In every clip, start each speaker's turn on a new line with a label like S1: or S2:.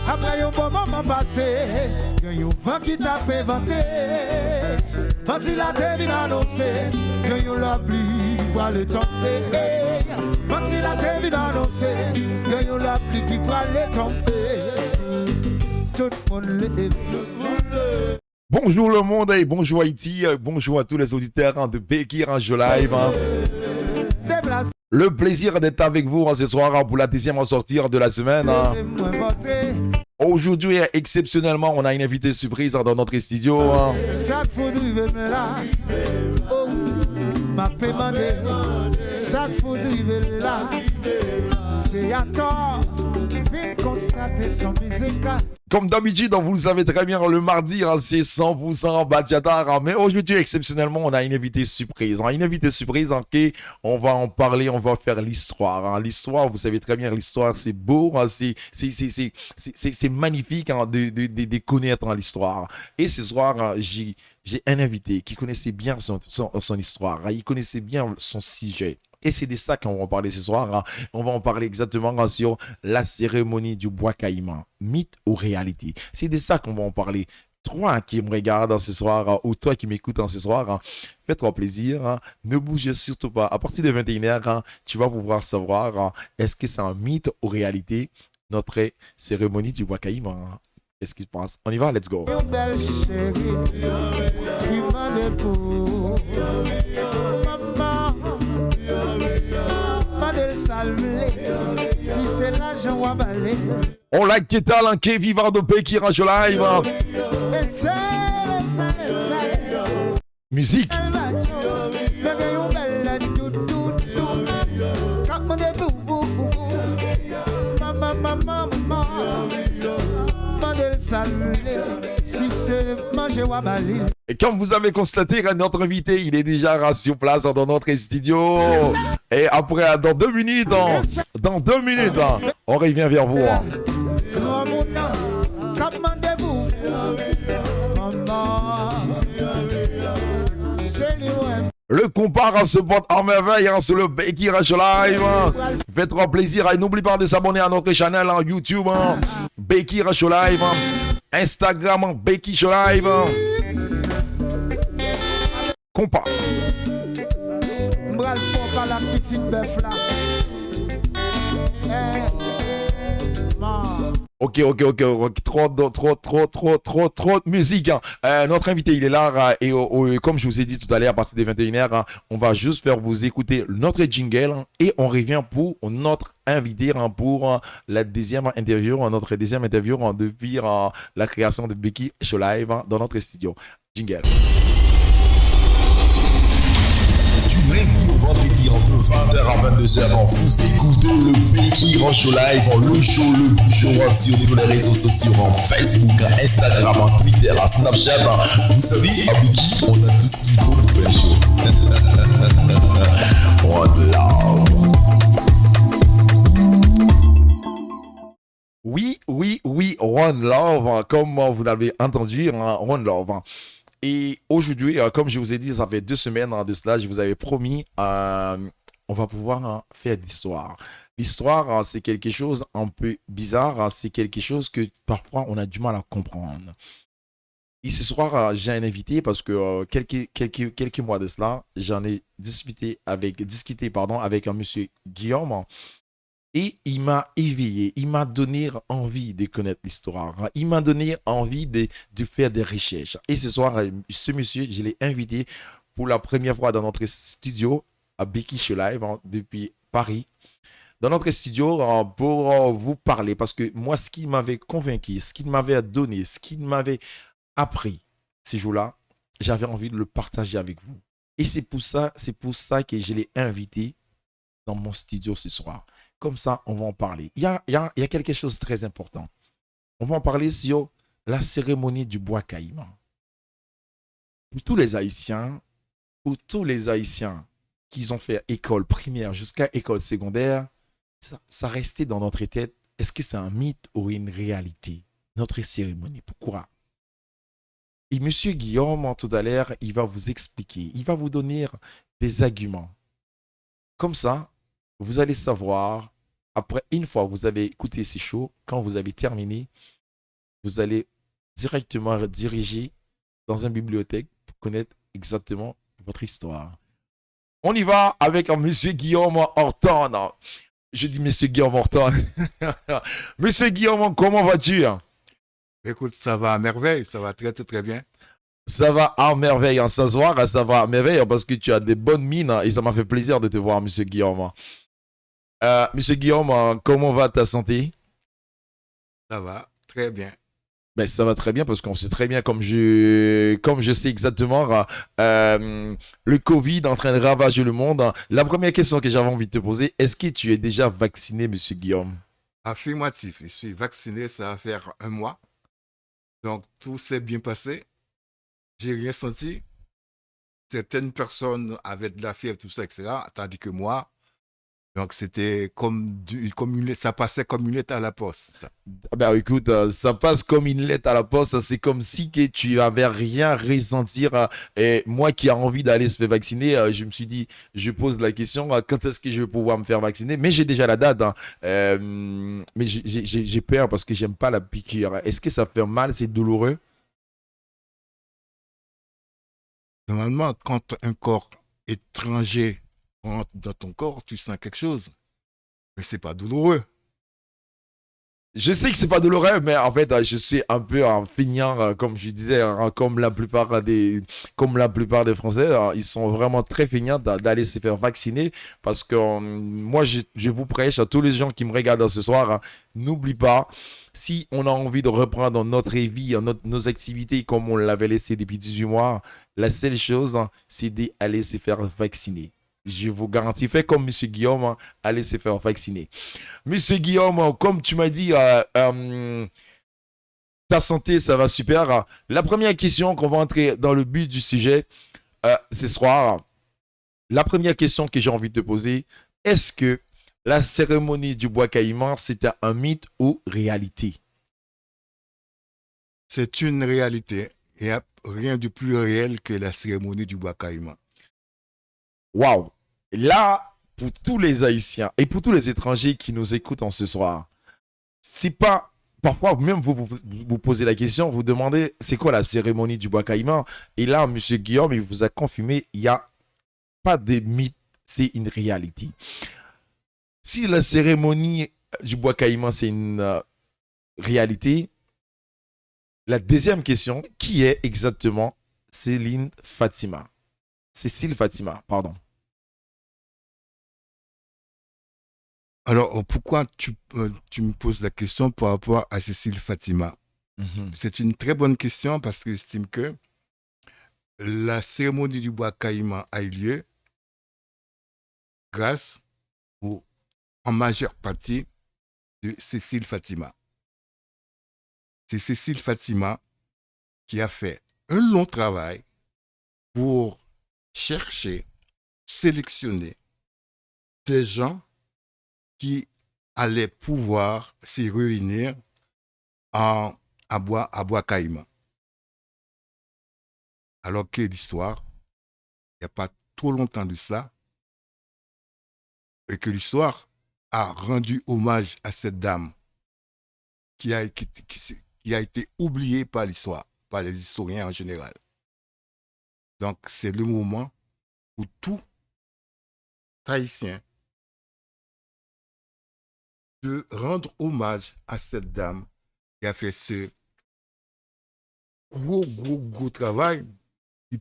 S1: Après un bon moment passé, il y a un vent qui t'a fait vanter. Voici la terre vient annoncer, il y a la pluie qui va le tomber. Voici la terre vient annoncer, il y a la pluie qui va le tomber. Tout le monde lève.
S2: Bonjour le monde et bonjour Haïti, bonjour à tous les auditeurs de Becky Range Live. Le plaisir d'être avec vous ce soir pour la deuxième sortie de la semaine. Aujourd'hui, exceptionnellement, on a une invitée surprise dans notre studio. Comme d'habitude, vous le savez très bien, le mardi, c'est 100% bachata. Mais aujourd'hui, exceptionnellement, on a une invitée surprise. Une invitée surprise en qui on va en parler, on va faire l'histoire. L'histoire, vous savez très bien, l'histoire, c'est beau, c'est magnifique de connaître l'histoire. Et ce soir, j'ai un invité qui connaissait bien son histoire. Il connaissait bien son sujet. Et c'est de ça qu'on va en parler ce soir. On va en parler exactement sur la cérémonie du bois caïman. Mythe ou réalité. C'est de ça qu'on va en parler. Toi qui me regardes ce soir, ou toi qui m'écoutes ce soir, fais-toi plaisir. Ne bouge surtout pas. À partir de 21h, tu vas pouvoir savoir est-ce que c'est un mythe ou réalité, notre cérémonie du bois caïman. Qu'est-ce qu'il pense? On y va, let's go. On la qu'étal qui vivant de Becky Range Live. Musique. Et comme vous avez constaté, notre invité, il est déjà sur place dans notre studio. Et après, dans 2 minutes, on revient vers vous. Le compare se porte en merveille sur le Becky Range Live. Faites-toi plaisir et n'oublie pas de s'abonner à notre chaîne en YouTube, Becky Range Live, Instagram, Becky Live. Compare. Ok, trop de musique. Notre invité, il est là et comme je vous ai dit tout à l'heure, à partir des 21h, on va juste faire vous écouter notre jingle et on revient pour notre invité pour la deuxième interview, depuis la création de Becky Live dans notre studio. Jingle.
S3: Du lundi au vendredi entre 20h à 22h, vous écoutez le Becky Range Live, le show le plus chaud sur tous les réseaux sociaux, en Facebook, Instagram, Twitter, Snapchat. Vous savez, à Becky, on a tout ce qu'il faut pour faire chaud. One love.
S2: Oui, One Love, comme vous l'avez entendu, One Love. Et aujourd'hui, comme je vous ai dit, ça fait 2 semaines de cela, je vous avais promis, on va pouvoir faire l'histoire. L'histoire, c'est quelque chose un peu bizarre, c'est quelque chose que parfois on a du mal à comprendre. Et ce soir, j'ai un invité parce que quelques mois de cela, j'en ai discuté avec un monsieur Guillaume. Et il m'a éveillé, il m'a donné envie de connaître l'histoire, il m'a donné envie de faire des recherches. Et ce soir, ce monsieur, je l'ai invité pour la première fois dans notre studio à Becky Live depuis Paris. Dans notre studio pour vous parler. Parce que moi, ce qui m'avait convaincu, ce qu'il m'avait donné, ce qu'il m'avait appris ces jours-là, j'avais envie de le partager avec vous. Et c'est pour ça que je l'ai invité dans mon studio ce soir. Comme ça, on va en parler. Il y a quelque chose de très important. On va en parler sur la cérémonie du bois caïman. Pour tous les Haïtiens qui ont fait école primaire jusqu'à école secondaire, ça restait dans notre tête. Est-ce que c'est un mythe ou une réalité? Notre cérémonie. Pourquoi? Et M. Guillaume, tout à l'heure, il va vous expliquer. Il va vous donner des arguments. Comme ça, vous allez savoir, après, une fois que vous avez écouté ces shows, quand vous avez terminé, vous allez directement diriger dans une bibliothèque pour connaître exactement votre histoire. On y va avec Monsieur Guillaume Horton. Je dis Monsieur Guillaume Horton. Monsieur Guillaume, comment vas-tu?
S4: Écoute, ça va à merveille, ça va très très très bien.
S2: Ça va à merveille en ce soir, ça va à merveille parce que tu as des bonnes mines et ça m'a fait plaisir de te voir, Monsieur Guillaume. Monsieur Guillaume, comment va ta santé?
S4: Ça va très bien.
S2: Ben, ça va très bien parce qu'on sait très bien, comme je sais exactement, le Covid est en train de ravager le monde. La première question que j'avais envie de te poser, est-ce que tu es déjà vacciné, Monsieur Guillaume?
S4: Affirmatif, je suis vacciné, ça va faire 1 mois. Donc tout s'est bien passé. J'ai rien senti. Certaines personnes avaient de la fièvre, tout ça, etc. Tandis que moi, donc c'était ça passait comme une lettre à la poste.
S2: Ah ben écoute, ça passe comme une lettre à la poste. C'est comme si que tu avais rien ressentir. Et moi qui a envie d'aller se faire vacciner, je me suis dit, je pose la question, quand est-ce que je vais pouvoir me faire vacciner? Mais j'ai déjà la date. Mais j'ai peur parce que j'aime pas la piqûre. Est-ce que ça fait mal? C'est douloureux?
S4: Normalement, quand un corps étranger rentre dans ton corps, tu sens quelque chose. Mais c'est pas douloureux.
S2: Je sais que c'est pas douloureux, mais en fait, je suis un peu un feignant, comme je disais, comme la plupart des Français, ils sont vraiment très feignants d'aller se faire vacciner parce que moi, je vous prêche à tous les gens qui me regardent ce soir, n'oublie pas, si on a envie de reprendre notre vie, nos activités comme on l'avait laissé depuis 18 mois, la seule chose, c'est d'aller se faire vacciner. Je vous garantis, faites comme Monsieur Guillaume, allez se faire vacciner. Monsieur Guillaume, comme tu m'as dit, ta santé, ça va super. La première question qu'on va entrer dans le but du sujet ce soir, la première question que j'ai envie de te poser, est-ce que la cérémonie du bois caïman, c'était un mythe ou réalité?
S4: C'est une réalité. Il n'y a rien de plus réel que la cérémonie du bois caïman.
S2: Waouh! Là, pour tous les Haïtiens et pour tous les étrangers qui nous écoutent en ce soir, c'est pas. Parfois, même vous posez la question, vous demandez c'est quoi la cérémonie du bois caïman? Et là, M. Guillaume, il vous a confirmé il n'y a pas de mythe, c'est une réalité. Si la cérémonie du bois caïman, c'est une réalité, la deuxième question, qui est exactement Cécile Fatima, pardon.
S4: Alors, pourquoi tu me poses la question par rapport à Cécile Fatima? C'est une très bonne question parce que j'estime que la cérémonie du bois caïman a eu lieu grâce ou en majeure partie de Cécile Fatima. C'est Cécile Fatima qui a fait un long travail pour chercher, sélectionner des gens qui allaient pouvoir se réunir à bois caïman. Alors que l'histoire, il n'y a pas trop longtemps de cela, et que l'histoire a rendu hommage à cette dame qui a été oubliée par l'histoire, par les historiens en général. Donc, c'est le moment où tout Haïtien de rendre hommage à cette dame qui a fait ce gros travail qui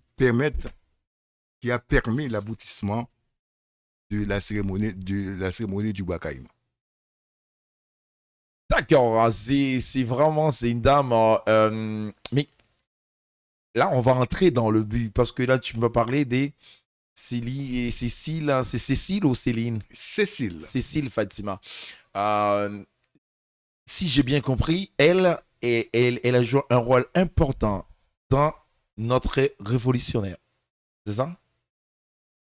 S4: a permis l'aboutissement de la cérémonie du bois caïman.
S2: D'accord, c'est une dame. Mais là, on va entrer dans le but parce que là, tu me parlais des Cécile, c'est Cécile ou Céline?
S4: Cécile.
S2: Cécile Fatima. Si j'ai bien compris, elle a joué un rôle important dans notre révolutionnaire. C'est ça?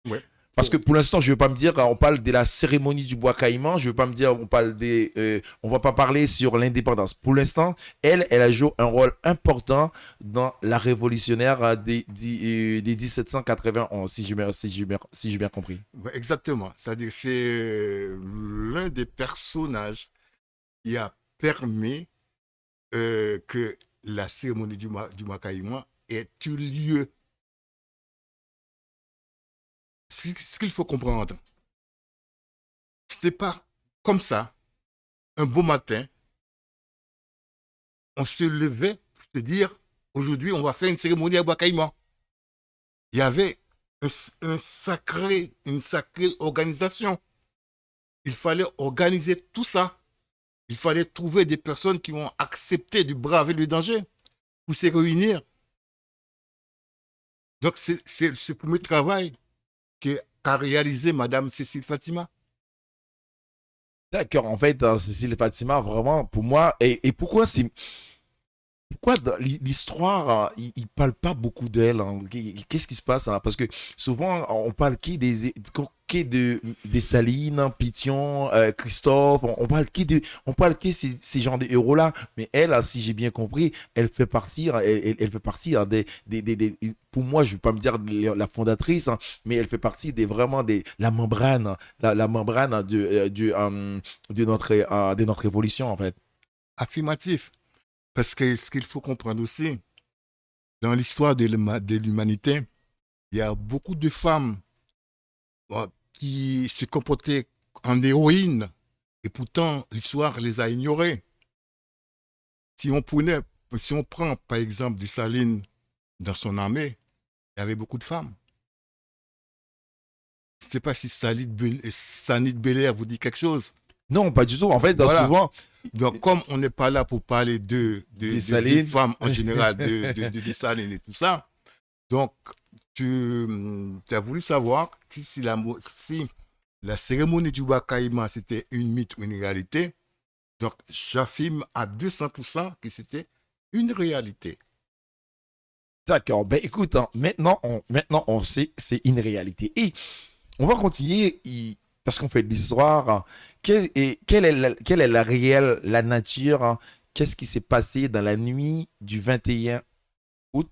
S4: Oui.
S2: Parce que pour l'instant, je ne veux pas me dire, on parle de la cérémonie du bois caïman, je ne veux pas me dire, on va pas parler sur l'indépendance. Pour l'instant, elle a joué un rôle important dans la révolutionnaire des 1791, si j'ai bien compris.
S4: Ouais, exactement. C'est-à-dire que c'est l'un des personnages qui a permis que la cérémonie du Makaïma est un lieu. Ce qu'il faut comprendre, ce n'est pas comme ça, un beau matin, on se levait pour se dire, aujourd'hui, on va faire une cérémonie à Makaïma. Il y avait une sacrée organisation. Il fallait organiser tout ça. Il fallait trouver des personnes qui vont accepter de braver le danger pour se réunir. Donc, c'est ce premier travail qu'a réalisé Madame Cécile Fatima.
S2: D'accord, en fait, Cécile Fatima, vraiment, pour moi, et pourquoi c'est. Pourquoi dans l'histoire, il parle pas beaucoup d'elle, hein? Qu'est-ce qui se passe, hein? Parce que souvent, on parle des Salines, hein, Pition, Christophe, on parle on parle qui ces genres de héros-là. Mais elle, si j'ai bien compris, elle fait partie, hein, elle fait partie, hein, pour moi, je ne vais pas me dire la fondatrice, hein, mais elle fait partie vraiment la membrane, hein, la membrane, hein, de notre évolution, en fait.
S4: Affirmatif. Parce que ce qu'il faut comprendre aussi, dans l'histoire de l'humanité, il y a beaucoup de femmes qui se comportaient en héroïnes et pourtant l'histoire les a ignorées. Si on prend par exemple Dessalines dans son armée, il y avait beaucoup de femmes. Je ne sais pas si Sanit Belair vous dit quelque chose.
S2: Non, pas du tout. En fait,
S4: Voilà.
S2: souvent,
S4: Donc, comme on n'est pas là pour parler des femmes en général, de Dessalines et tout ça, donc tu as voulu savoir si la cérémonie du Wakaïma c'était une mythe ou une réalité. Donc, j'affirme à 200% que c'était une réalité.
S2: d'accord. Ben écoute, hein, maintenant on sait c'est une réalité. Et on va continuer parce qu'on fait de l'histoire, hein. Quelle est la réelle, la nature, hein? Qu'est-ce qui s'est passé dans la nuit du 21 août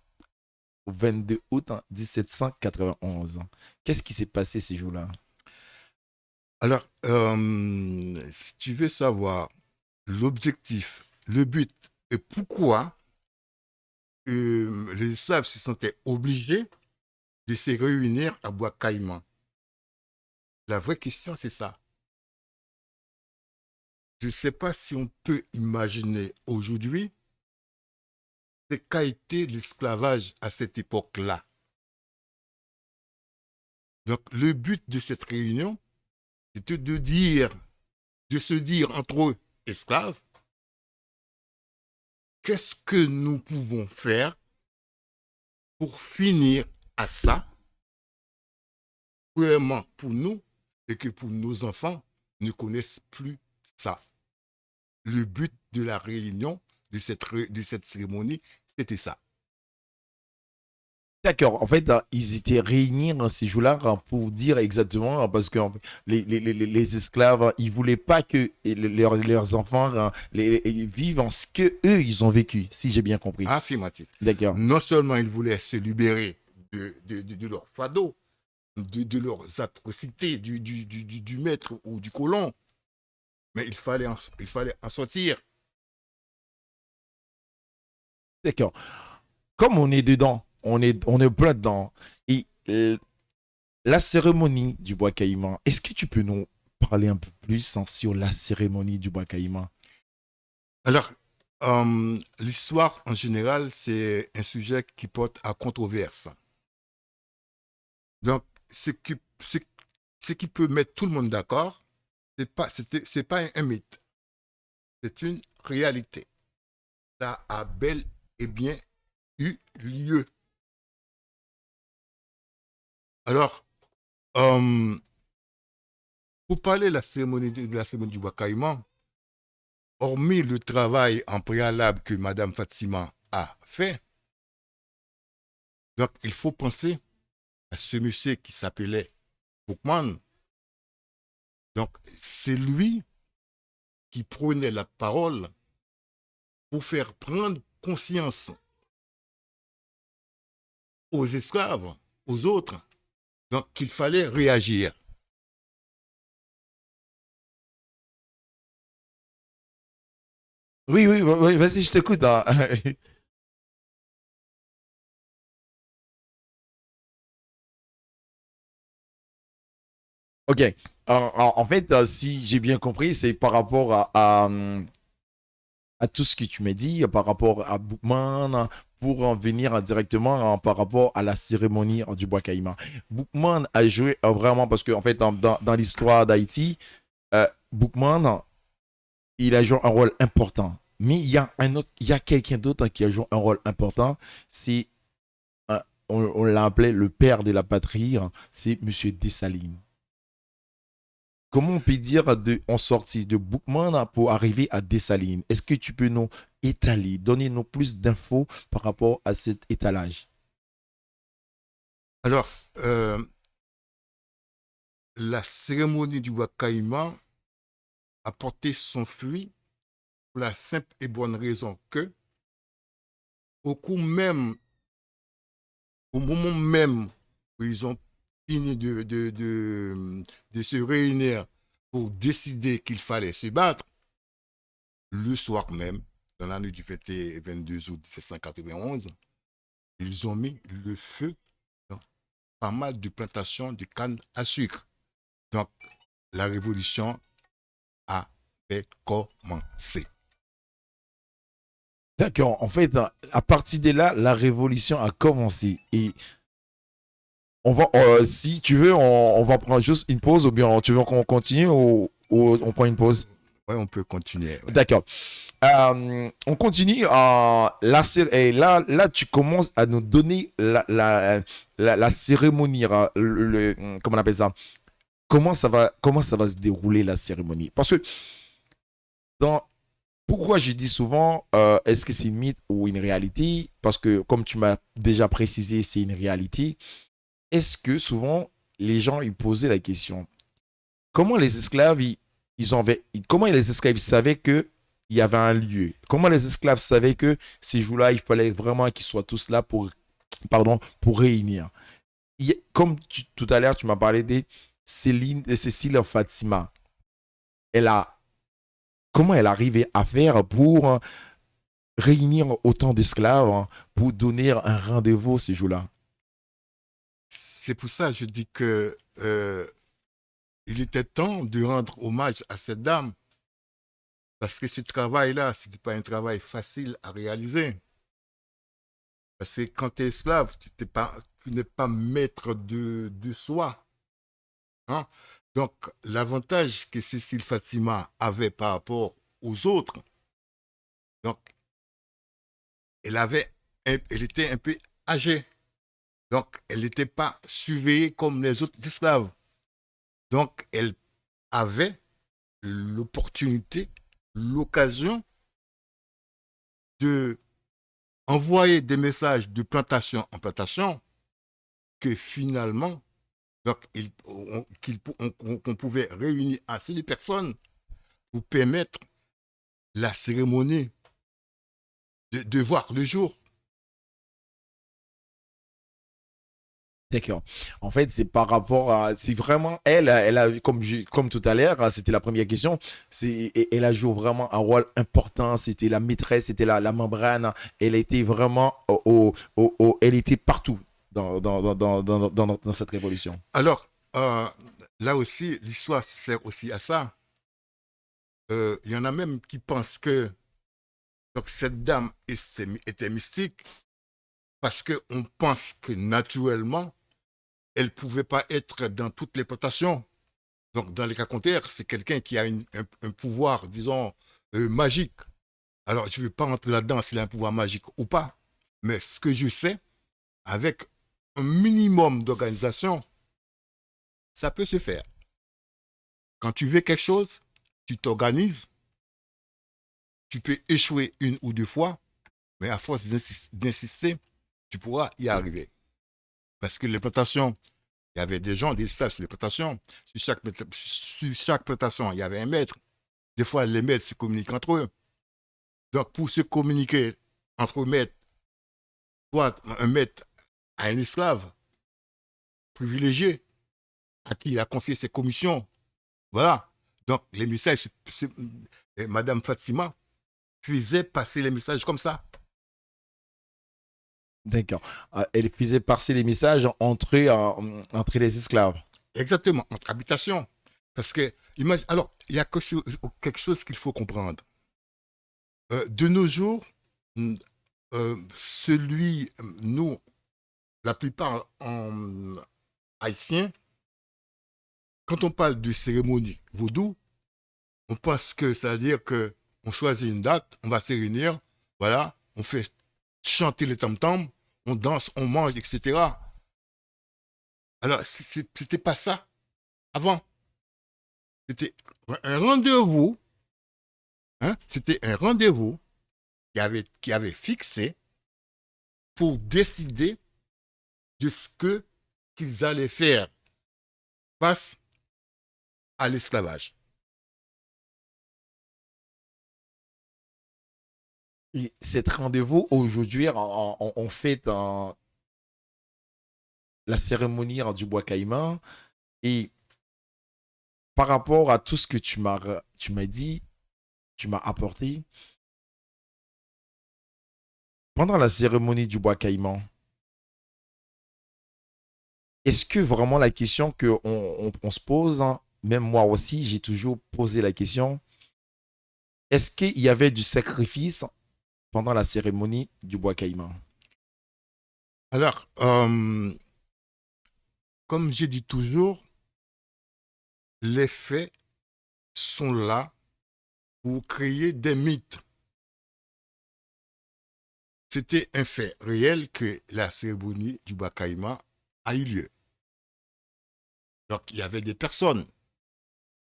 S2: au 22 août, hein, 1791? Qu'est-ce qui s'est passé ce jour-là?
S4: Alors, si tu veux savoir l'objectif, le but et pourquoi les esclaves se sentaient obligés de se réunir à Bois Caïman, la vraie question, c'est ça. Je ne sais pas si on peut imaginer aujourd'hui ce qu'a été l'esclavage à cette époque-là. Donc, le but de cette réunion, c'était de se dire entre eux, esclaves, qu'est-ce que nous pouvons faire pour finir à ça, vraiment pour nous, et que pour nos enfants ne connaissent plus ça. Le but de la réunion, de cette cérémonie, c'était ça.
S2: D'accord. En fait, hein, ils étaient réunis, hein, ces jours-là, hein, pour dire exactement, hein, parce que les esclaves, hein, ils voulaient pas que leurs enfants, hein, vivent en ce que eux ils ont vécu, si j'ai bien compris.
S4: Affirmatif.
S2: D'accord.
S4: Non seulement ils voulaient se libérer de leur fardeau, de leurs atrocités, du maître ou du colon, mais il fallait en sortir.
S2: D'accord. Comme on est dedans, on est plein dedans. Et la cérémonie du bois caïman, est-ce que tu peux nous parler un peu plus, hein, sur la cérémonie du bois caïman?
S4: Alors, l'histoire en général, c'est un sujet qui porte à controverse. Donc, ce qui peut mettre tout le monde d'accord, c'est pas un mythe, c'est une réalité. Ça a bel et bien eu lieu. Alors, pour parler de la cérémonie du bois caïman, hormis le travail en préalable que Madame Fatima a fait, donc il faut penser à ce monsieur qui s'appelait Boukman. Donc, c'est lui qui prenait la parole pour faire prendre conscience aux esclaves, aux autres, donc qu'il fallait réagir.
S2: Oui, oui, oui, vas-y, je t'écoute, hein. Ok. En fait, si j'ai bien compris, c'est par rapport à tout ce que tu m'as dit, par rapport à Bookman, pour en venir directement par rapport à la cérémonie du bois caïman. Bookman a joué vraiment, parce que en fait, dans l'histoire d'Haïti, Bookman, il a joué un rôle important. Mais il y a un autre, il y a quelqu'un d'autre qui a joué un rôle important. C'est, on l'a appelé le père de la patrie, hein, c'est Monsieur Dessalines. Comment on peut dire on sortit de Bookman pour arriver à Dessalines? Est-ce que tu peux nous étaler, donner nous plus d'infos par rapport à cet étalage?
S4: Alors, la cérémonie du Wakaïma a porté son fruit pour la simple et bonne raison que, au cours même, au moment même où ils ont fini de se réunir pour décider qu'il fallait se battre, le soir même, dans la nuit du 22 août 1791, ils ont mis le feu dans pas mal de plantations de canne à sucre. Donc, la révolution avait commencé.
S2: D'accord. En fait, à partir de là, la révolution a commencé. Et on va, si tu veux, on va prendre juste une pause ou bien tu veux qu'on continue ou on prend une pause?
S4: Oui, on peut continuer. Ouais.
S2: D'accord. On continue. Et là, tu commences à nous donner la cérémonie, hein, comment on appelle ça? Comment ça va se dérouler la cérémonie? Parce que dans, pourquoi je dis souvent, est-ce que c'est une mythe ou une réalité? Parce que comme tu m'as déjà précisé, c'est une réalité. Est-ce que souvent les gens ils posaient la question, comment les esclaves comment les esclaves savaient que il y avait un lieu? Comment les esclaves savaient que ces jours-là, il fallait vraiment qu'ils soient tous là pour, pardon, pour réunir? Comme tout à l'heure, tu m'as parlé de Cécile Fatima. Elle a, comment elle arrivait à faire pour réunir autant d'esclaves, hein, pour donner un rendez-vous ces jours-là?
S4: C'est pour ça que je dis que il était temps de rendre hommage à cette dame, parce que ce travail-là, ce n'était pas un travail facile à réaliser. Parce que quand tu es esclave, tu n'es pas maître de soi. Hein? Donc, l'avantage que Cécile Fatima avait par rapport aux autres, donc, elle était un peu âgée. Donc, elle n'était pas surveillée comme les autres esclaves. Donc, elle avait l'opportunité, l'occasion de envoyer des messages de plantation en plantation que finalement, donc, qu'on pouvait réunir assez de personnes pour permettre la cérémonie de voir le jour.
S2: D'accord. En fait, c'est par rapport à, c'est vraiment elle a comme tout à l'heure, hein, c'était la première question. Elle a joué vraiment un rôle important. C'était la maîtresse, c'était la membrane, hein. Elle était vraiment elle était partout dans cette révolution.
S4: Alors, là aussi, l'histoire sert aussi à ça. Il y en a même qui pensent que donc, cette dame était mystique parce qu'on pense que naturellement, elle ne pouvait pas être dans toutes les plantations. Donc, dans les cas contraires, c'est quelqu'un qui a un pouvoir, disons, magique. Alors, je ne vais pas rentrer là-dedans s'il a un pouvoir magique ou pas. Mais ce que je sais, avec un minimum d'organisation, ça peut se faire. Quand tu veux quelque chose, tu t'organises, tu peux échouer une ou deux fois, mais à force d'insister, tu pourras y arriver. Parce que les plantations, il y avait des gens, des stages sur les plantations. Sur chaque plantation, il y avait un maître. Des fois, les maîtres se communiquent entre eux. Donc, pour se communiquer entre maîtres, soit un maître à un esclave privilégié, à qui il a confié ses commissions. Voilà. Donc, les messages, Madame Fatima faisait passer les messages comme ça.
S2: D'accord. Elle faisait passer les messages entre les esclaves.
S4: Exactement, entre habitations. Parce que, alors, il y a quelque chose qu'il faut comprendre. De nos jours, nous, la plupart en haïtiens, quand on parle de cérémonie vaudou, on pense que ça veut dire que on choisit une date, on va se réunir, voilà, on fait chanter les tam-tams, on danse, on mange, etc. Alors, c'était pas ça avant. C'était un rendez-vous, hein, c'était un rendez-vous qui avait fixé pour décider de ce qu'ils allaient faire face à l'esclavage.
S2: Et cet rendez-vous, aujourd'hui, on fait la cérémonie du bois caïman. Et par rapport à tout ce que tu m'as dit, tu m'as apporté, pendant la cérémonie du bois caïman, est-ce que vraiment la question qu'on se pose, hein, même moi aussi, j'ai toujours posé la question, est-ce qu'il y avait du sacrifice pendant la cérémonie du bois caïman?
S4: Alors, comme j'ai dit toujours, les faits sont là pour créer des mythes. C'était un fait réel que la cérémonie du bois caïman a eu lieu. Donc, il y avait des personnes,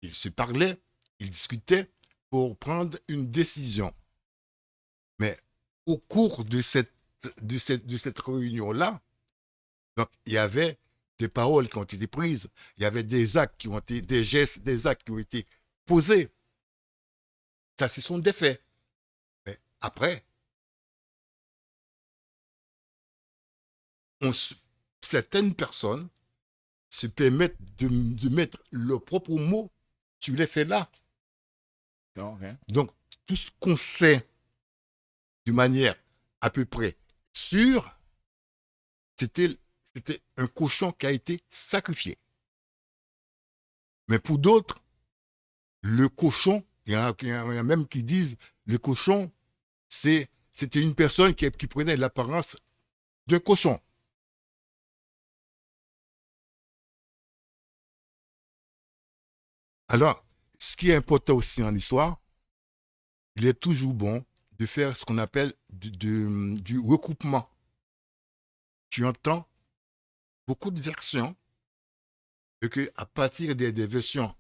S4: ils se parlaient, ils discutaient pour prendre une décision. Mais au cours de cette réunion-là, donc, il y avait des paroles qui ont été prises, il y avait des actes qui ont été, des gestes, des actes qui ont été posés. Ça, ce sont des faits. Mais après, certaines personnes se permettent de mettre leurs propres mots sur les faits là.
S2: Okay.
S4: Donc, tout ce qu'on sait de manière à peu près sûre, c'était un cochon qui a été sacrifié. Mais pour d'autres, le cochon, il y en a même qui disent, le cochon, c'était une personne qui prenait l'apparence d'un cochon. Alors, ce qui est important aussi en histoire, il est toujours bon de faire ce qu'on appelle du recoupement. Tu entends beaucoup de versions et qu'à partir des versions,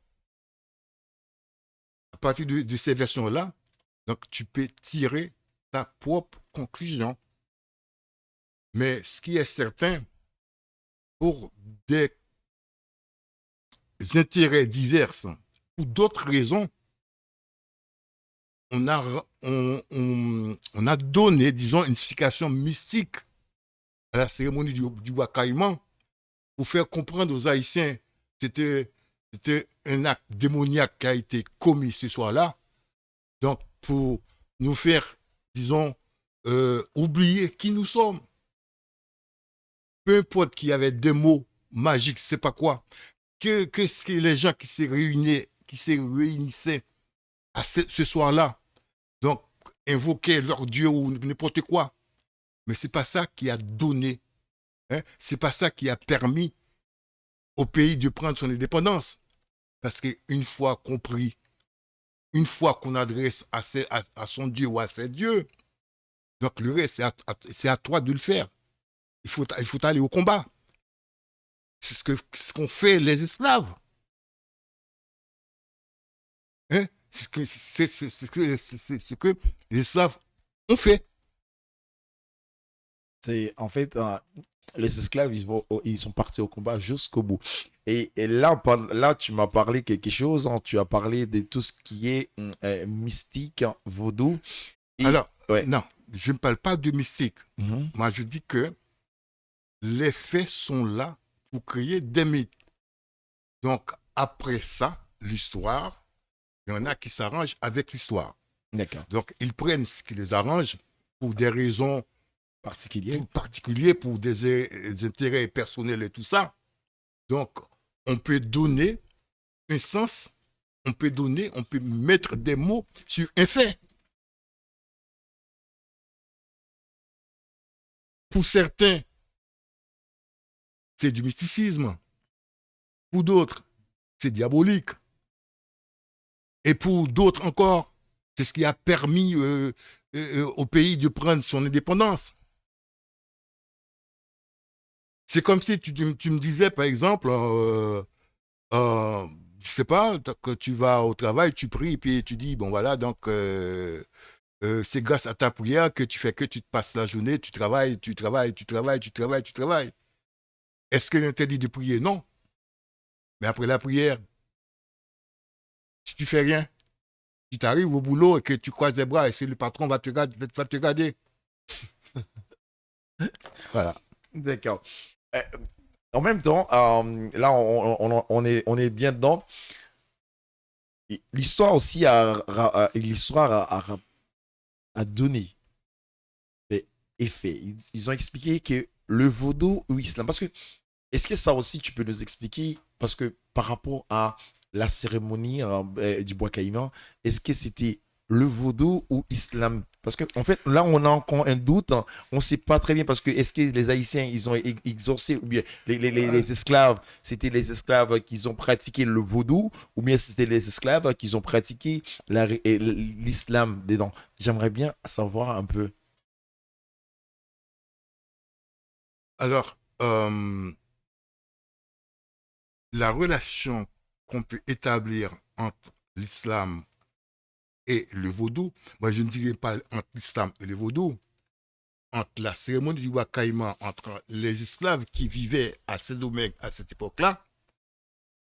S4: à partir de ces versions-là, donc tu peux tirer ta propre conclusion. Mais ce qui est certain, pour des intérêts divers ou d'autres raisons, on a donné, disons, une signification mystique à la cérémonie du bois caïman pour faire comprendre aux Haïtiens que c'était un acte démoniaque qui a été commis ce soir-là. Donc, pour nous faire, disons, oublier qui nous sommes. Peu importe qu'il y avait des mots magiques, je ne sais pas quoi, que les gens qui se réunissaient à ce soir-là, donc invoquaient leur Dieu ou n'importe quoi. Mais ce n'est pas ça qui a donné, hein, ce n'est pas ça qui a permis au pays de prendre son indépendance. Parce qu'une fois compris, une fois qu'on adresse à son Dieu ou à ses dieux, donc le reste, c'est à toi de le faire. Il faut aller au combat. C'est ce qu'ont fait les esclaves. Hein? C'est ce que les esclaves ont fait.
S2: C'est en fait les esclaves, ils sont partis au combat jusqu'au bout. Et là, tu m'as parlé quelque chose, hein, tu as parlé de tout ce qui est mystique, hein, vaudou. Et,
S4: alors,
S2: ouais.
S4: Non, je ne parle pas de mystique.
S2: Mm-hmm.
S4: Moi, je dis que les faits sont là pour créer des mythes. Donc, après ça, l'histoire, il y en a qui s'arrangent avec l'histoire.
S2: D'accord.
S4: Donc, ils prennent ce qui les arrange pour des raisons
S2: Particulier.
S4: particulières, pour des intérêts personnels et tout ça. Donc, on peut donner un sens, on peut mettre des mots sur un fait. Pour certains, c'est du mysticisme. Pour d'autres, c'est diabolique. Et pour d'autres encore, c'est ce qui a permis au pays de prendre son indépendance. C'est comme si tu me disais, par exemple, je sais pas, que tu vas au travail, tu pries, puis tu dis, bon voilà, donc c'est grâce à ta prière que tu fais que tu te passes la journée, tu travailles, tu travailles, tu travailles, tu travailles, tu travailles. Est-ce qu'il est interdit de prier? Non. Mais après la prière, si tu fais rien, tu t'arrives au boulot et que tu croises les bras et si le patron va te regarder. Voilà.
S2: D'accord. Euh, En même temps, là, on est bien dedans. Et l'histoire aussi a donné des effets. Ils ont expliqué que le vaudou ou l'islam. Parce que, est-ce que ça aussi, tu peux nous expliquer? Parce que par rapport à la cérémonie du bois caïman, est-ce que c'était le vaudou ou islam? Parce qu'en fait, là, on a encore un doute, hein. On ne sait pas très bien parce que est-ce que les Haïtiens, ils ont exorcé, ou bien les esclaves, c'était les esclaves qui ont pratiqué le vaudou, ou bien c'était les esclaves qui ont pratiqué l'islam dedans. J'aimerais bien savoir un peu.
S4: Alors, la relation qu'on peut établir entre l'islam et le vaudou, moi je ne dirais pas entre l'islam et le vaudou, entre la cérémonie du Wakaïma, entre les esclaves qui vivaient à Saint-Domingue à cette époque-là.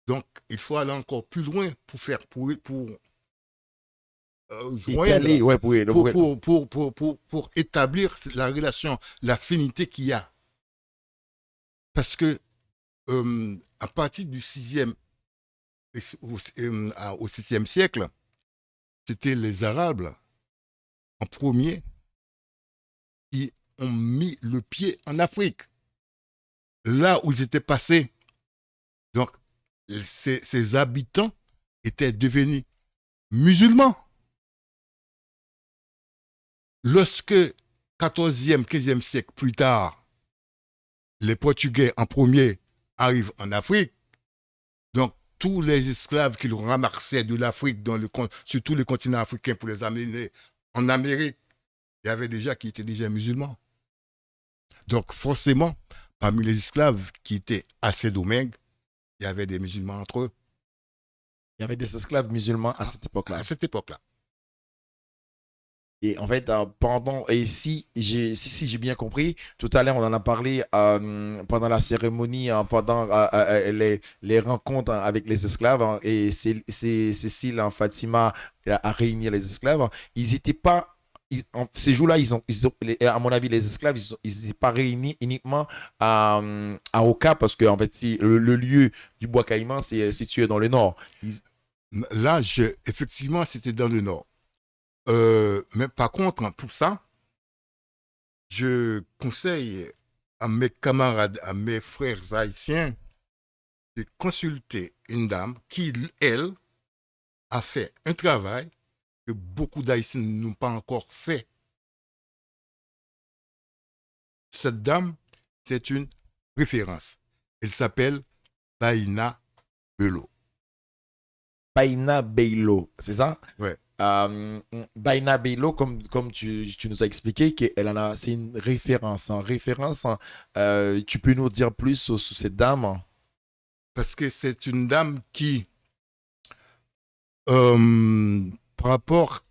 S4: Donc, il faut aller encore plus loin pour
S2: Étalé,
S4: joindre,
S2: ouais,
S4: pour établir la relation, l'affinité qu'il y a. Parce que à partir du 6e au 7e siècle, c'était les Arabes en premier qui ont mis le pied en Afrique, là où ils étaient passés. Donc, ces habitants étaient devenus musulmans. Lorsque 14e, 15e siècle plus tard, les Portugais en premier arrivent en Afrique, donc tous les esclaves qu'ils ramassaient de l'Afrique sur tout le continent africain pour les amener en Amérique, il y avait déjà qui étaient déjà musulmans. Donc forcément, parmi les esclaves qui étaient à Saint-Domingue, il y avait des musulmans entre eux.
S2: Il y avait des esclaves musulmans à cette époque-là.
S4: À cette époque-là.
S2: Et en fait, et si j'ai bien compris, tout à l'heure, on en a parlé pendant la cérémonie, pendant les rencontres avec les esclaves, hein, et Cécile, hein, Fatima a réuni les esclaves. Ils n'étaient pas, ces jours-là, à mon avis, les esclaves, ils n'étaient pas réunis uniquement à Oka, parce que en fait, le lieu du Bois Caïman, c'est situé dans le nord.
S4: Là, effectivement, c'était dans le nord. Mais par contre, pour ça, je conseille à mes camarades, à mes frères haïtiens, de consulter une dame qui, elle, a fait un travail que beaucoup d'Haïtiens n'ont pas encore fait. Cette dame, c'est une référence. Elle s'appelle Baïna Bello.
S2: Baïna Bello, c'est ça?
S4: Ouais.
S2: Baïna Bello, comme tu nous as expliqué, c'est une référence. En référence, tu peux nous dire plus sur cette dame?
S4: Parce que c'est une dame qui, par rapport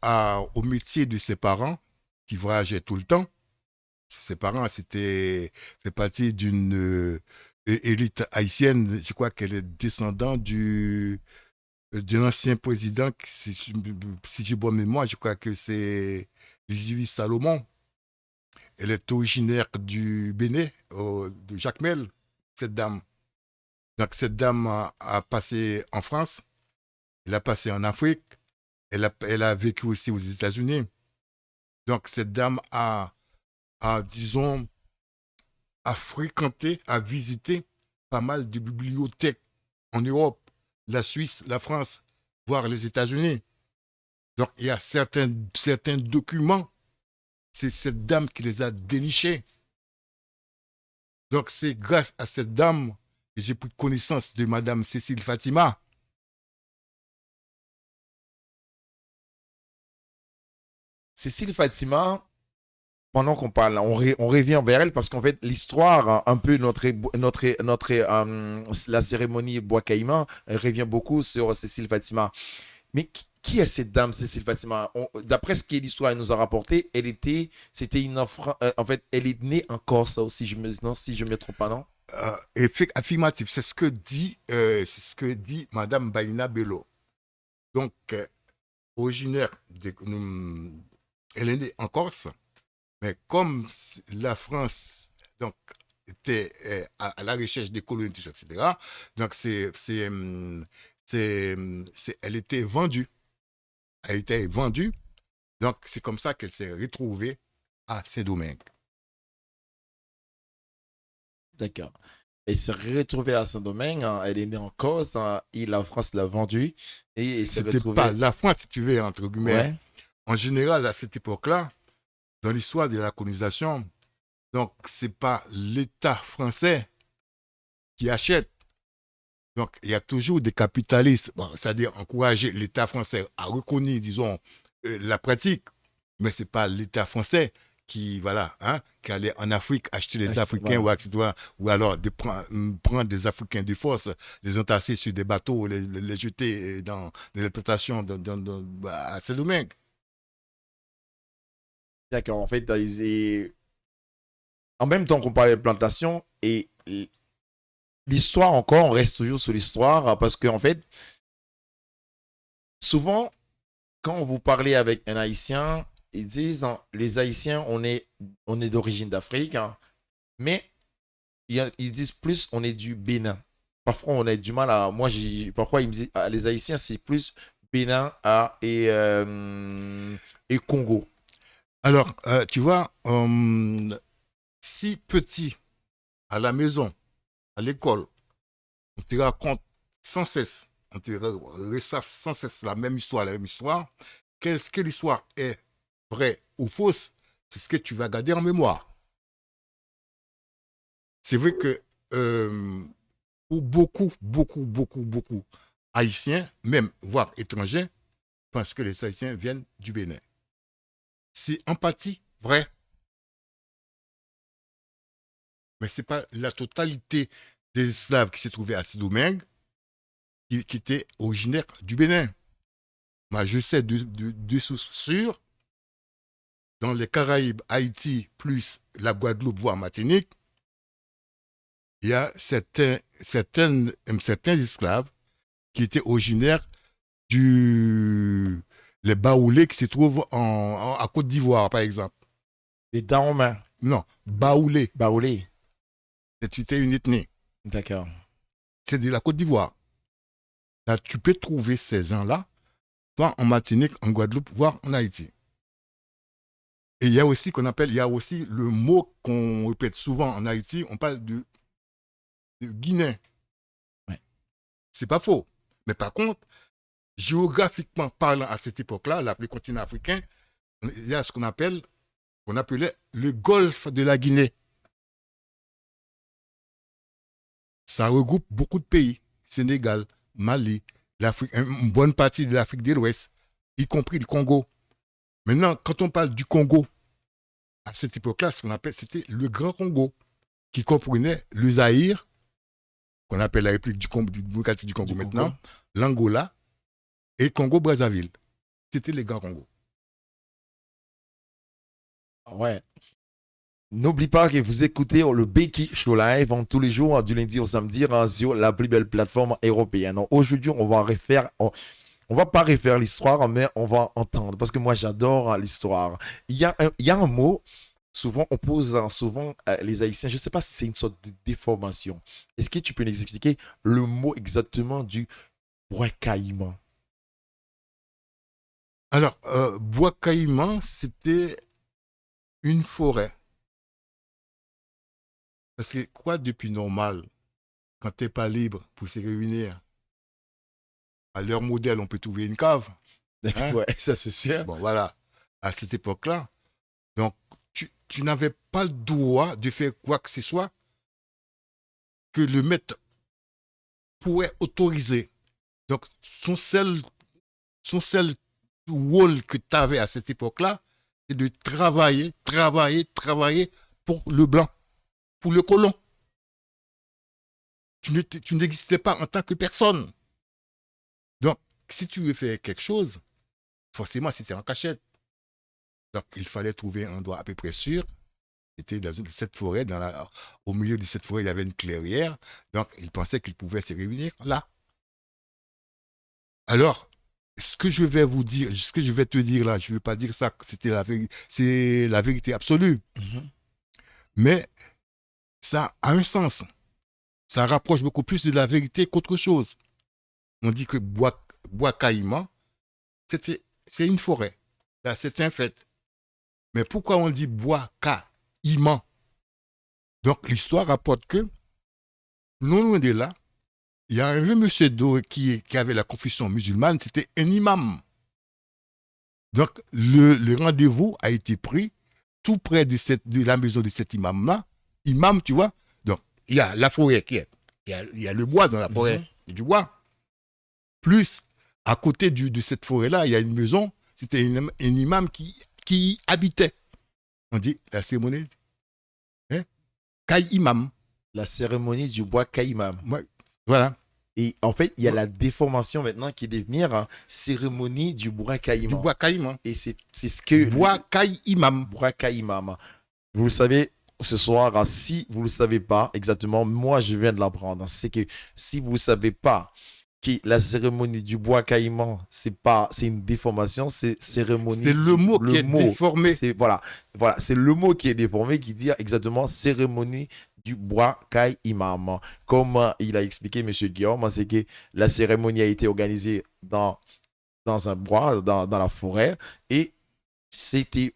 S4: au métier de ses parents, qui voyageaient tout le temps, ses parents fait partie d'une élite haïtienne. Je crois qu'elle est descendante d'un ancien président, si j'ai bonne mémoire, je crois que c'est Lisivis Salomon. Elle est originaire du Bénin, de Jacmel, cette dame. Donc cette dame a passé en France, elle a passé en Afrique, elle a vécu aussi aux États-Unis. Donc, cette dame disons, a fréquenté, a visité pas mal de bibliothèques en Europe, la Suisse, la France, voire les États-Unis. Donc, il y a certains documents, c'est cette dame qui les a dénichés. Donc, c'est grâce à cette dame que j'ai pris connaissance de Madame Cécile Fatima.
S2: Cécile Fatima, pendant qu'on parle, on revient vers elle parce qu'en fait, l'histoire, un peu la cérémonie Bois Caïman, elle revient beaucoup sur Cécile Fatima. Mais qui est cette dame, Cécile Fatima? D'après ce que l'histoire nous a rapporté, c'était une enfant, en fait, elle est née en Corse, si je me trompe pas, non?
S4: Affirmatif, c'est ce que dit Madame Baïna Bello. Donc, originaire elle est née en Corse, mais comme la France donc, était à la recherche des colonies, etc., donc elle était vendue. Elle était vendue, donc c'est comme ça qu'elle s'est retrouvée à Saint-Domingue.
S2: D'accord. Elle s'est retrouvée à Saint-Domingue, hein, elle est née en Corse, hein, et la France l'a vendue, et elle s'est
S4: C'était
S2: retrouvée...
S4: pas la France, si tu veux, entre guillemets.
S2: Ouais.
S4: En général, à cette époque-là, dans l'histoire de la colonisation, donc c'est pas l'État français qui achète. Donc il y a toujours des capitalistes, bon, c'est-à-dire encourager l'État français à reconnaître, disons, la pratique, mais c'est pas l'État français qui, voilà, qui allait en Afrique acheter les Africains, voilà. ou alors prendre des Africains de force, les entasser sur des bateaux, les jeter dans l'exploitation à Saint-Domingue.
S2: D'accord, en fait, en même temps qu'on parlait de plantation, et l'histoire encore, on reste toujours sur l'histoire, parce qu'en fait, souvent, quand vous parlez avec un Haïtien, ils disent, hein, les Haïtiens, on est d'origine d'Afrique, hein, mais ils disent plus, on est du Bénin. Parfois, on a du mal à... parfois, ils me disent, les Haïtiens, c'est plus Bénin et Congo.
S4: Alors, tu vois, si petit, à la maison, à l'école, on te raconte sans cesse, on te ressasse sans cesse la même histoire, qu'est-ce que l'histoire est vraie ou fausse, c'est ce que tu vas garder en mémoire. C'est vrai que pour beaucoup Haïtiens, même voire étrangers, pensent que les Haïtiens viennent du Bénin. C'est en partie vrai. Mais ce n'est pas la totalité des esclaves qui s'est trouvés à Saint-Domingue qui étaient originaires du Bénin. Moi, je sais de sources sûres, dans les Caraïbes, Haïti, plus la Guadeloupe, voire Martinique, il y a certains esclaves qui étaient originaires les Baoulés qui se trouvent à Côte d'Ivoire, par exemple.
S2: Les Daromains.
S4: Non, Baoulés.
S2: Baoulés.
S4: C'était une ethnie.
S2: D'accord.
S4: C'est de la Côte d'Ivoire. Là, tu peux trouver ces gens-là, soit en Martinique, en Guadeloupe, voire en Haïti. Et il y a aussi le mot qu'on répète souvent en Haïti, on parle de Guinéen.
S2: Ouais.
S4: C'est pas faux. Mais par contre, géographiquement parlant à cette époque-là, le continent africain, il y a ce qu'on appelait le golfe de la Guinée. Ça regroupe beaucoup de pays, Sénégal, Mali, une bonne partie de l'Afrique de l'Ouest, y compris le Congo. Maintenant, quand on parle du Congo, à cette époque-là, c'était le Grand Congo, qui comprenait le Zaïre, qu'on appelle la République démocratique du Congo maintenant, l'Angola et Congo-Brazzaville. C'était les Grands Congo.
S2: Ouais. N'oublie pas que vous écoutez le Beki Show Live tous les jours, du lundi au samedi, sur la plus belle plateforme européenne. Aujourd'hui, on va pas refaire l'histoire, mais on va entendre, parce que moi, j'adore l'histoire. Il y a un mot, souvent, on pose souvent les Haïtiens, je ne sais pas si c'est une sorte de déformation. Est-ce que tu peux nous expliquer le mot exactement du bois caïman?
S4: Alors, Bois Caïman, c'était une forêt. Parce que quoi de plus normal, quand tu n'es pas libre pour se réunir, à leur modèle, on peut trouver une cave. Hein?
S2: Ouais, ça c'est sûr.
S4: Bon, voilà. À cette époque-là, donc, tu n'avais pas le droit de faire quoi que ce soit que le maître pourrait autoriser. Donc, son seul rôle que tu avais à cette époque-là, c'est de travailler pour le blanc, pour le colon. Tu n'existais pas en tant que personne. Donc, si tu veux faire quelque chose, forcément, c'était en cachette. Donc, il fallait trouver un endroit à peu près sûr. C'était dans cette forêt, au milieu de cette forêt, il y avait une clairière. Donc, il pensait qu'il pouvait se réunir là. Alors, ce que je vais vous dire, ce que je vais te dire là, je ne veux pas dire ça, c'est la vérité absolue.
S2: Mhm.
S4: Mais ça a un sens. Ça rapproche beaucoup plus de la vérité qu'autre chose. On dit que Bois Caïman, c'est une forêt. Là, c'est un fait. Mais pourquoi on dit Bois Caïman? Donc, l'histoire rapporte que, non loin de là, il y a un vieux monsieur qui avait la confession musulmane, c'était un imam. Donc, le rendez-vous a été pris tout près de la maison de cet imam-là. Imam, tu vois. Donc, il y a la forêt il y a le bois dans la forêt, il y a du bois. Plus, à côté de cette forêt-là, il y a une maison, c'était un imam qui y habitait. On dit la cérémonie, hein, Kai Imam.
S2: La cérémonie du bois caïmam.
S4: Ouais, voilà.
S2: Et en fait, il y a la déformation maintenant qui est devenir cérémonie du bois
S4: Du
S2: caïman.
S4: bois Caïman.
S2: Et c'est ce que
S4: Bois Kai Imam.
S2: bois caïmam. Vous le savez, ce soir, si vous ne le savez pas exactement, moi je viens de l'apprendre. C'est que si vous ne savez pas que la cérémonie du bois caïman, c'est une déformation, c'est cérémonie.
S4: C'est le mot qui est déformé.
S2: Voilà, c'est le mot qui est déformé qui dit exactement cérémonie du bois caïman. Comme il a expliqué M. Guillaume, c'est que la cérémonie a été organisée dans un bois, dans la forêt, et c'était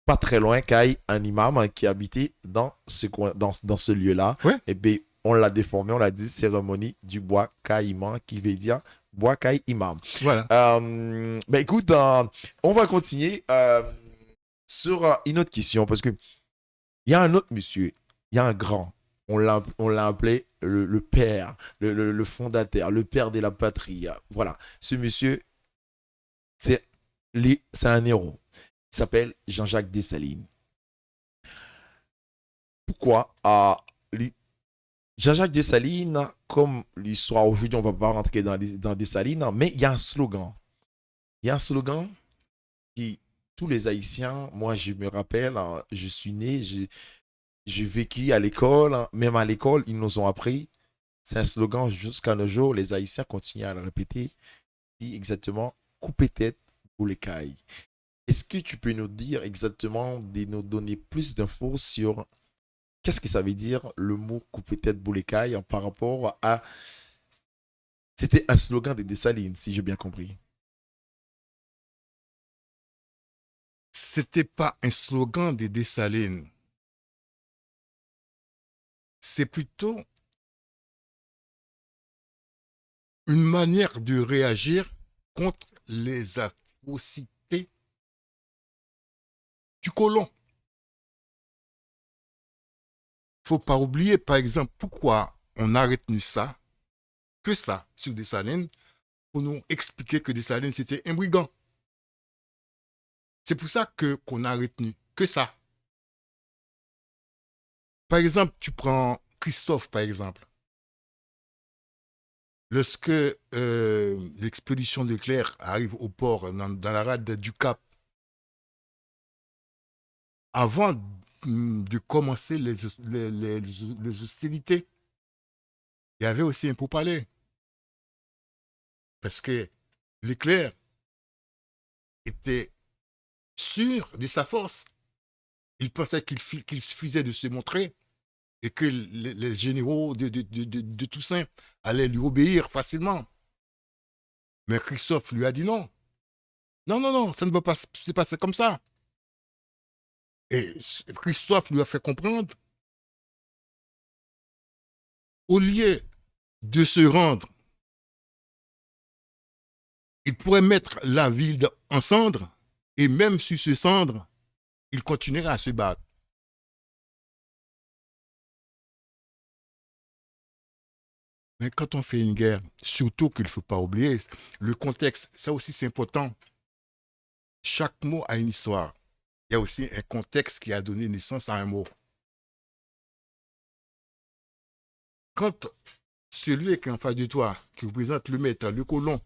S2: pas très loin qu'il y ait un imam qui habitait dans ce coin, dans ce lieu-là.
S4: Ouais.
S2: Et bien, on l'a déformé, on l'a dit cérémonie du bois caïman, qui veut dire bois caïmam.
S4: Voilà.
S2: Ben écoute, on va continuer sur une autre question, parce que il y a un autre monsieur, il y a un grand, on l'a appelé le père, le fondateur, le père de la patrie. Voilà, ce monsieur, c'est un héros. Il s'appelle Jean-Jacques Dessalines. Pourquoi Jean-Jacques Dessalines, comme l'histoire aujourd'hui, on ne va pas rentrer dans Dessalines, mais il y a un slogan. Il y a un slogan qui, tous les Haïtiens, moi je me rappelle, je suis né, j'ai vécu à l'école, même à l'école, ils nous ont appris. C'est un slogan jusqu'à nos jours, les Haïtiens continuent à le répéter. Dit exactement, coupez tête pour les cailles. Est-ce que tu peux nous dire exactement, nous donner plus d'infos sur qu'est-ce que ça veut dire le mot couper-tête boulécaille par rapport à... C'était un slogan de Dessalines, si j'ai bien compris.
S4: C'était pas un slogan de Dessalines. C'est plutôt une manière de réagir contre les atrocités du colon. Faut pas oublier, par exemple, pourquoi on a retenu ça, que ça, sur Dessalines, pour nous expliquer que Dessalines, c'était un brigand. C'est pour ça qu'on a retenu que ça. Par exemple, tu prends Christophe, par exemple. Lorsque l'expédition de Clerc arrive au port, dans la rade du Cap, avant de commencer les hostilités, il y avait aussi un pourparler. Parce que Leclerc était sûr de sa force. Il pensait qu'il suffisait de se montrer et que les généraux de Toussaint allaient lui obéir facilement. Mais Christophe lui a dit non. Non, non, non, ça ne va pas se passer comme ça. Et Christophe lui a fait comprendre, au lieu de se rendre, il pourrait mettre la ville en cendres, et même sur ce cendre, il continuera à se battre. Mais quand on fait une guerre, surtout qu'il ne faut pas oublier, le contexte, ça aussi c'est important. Chaque mot a une histoire. Il y a aussi un contexte qui a donné naissance à un mot. Quand celui qui est en face de toi, qui représente le maître, le colon,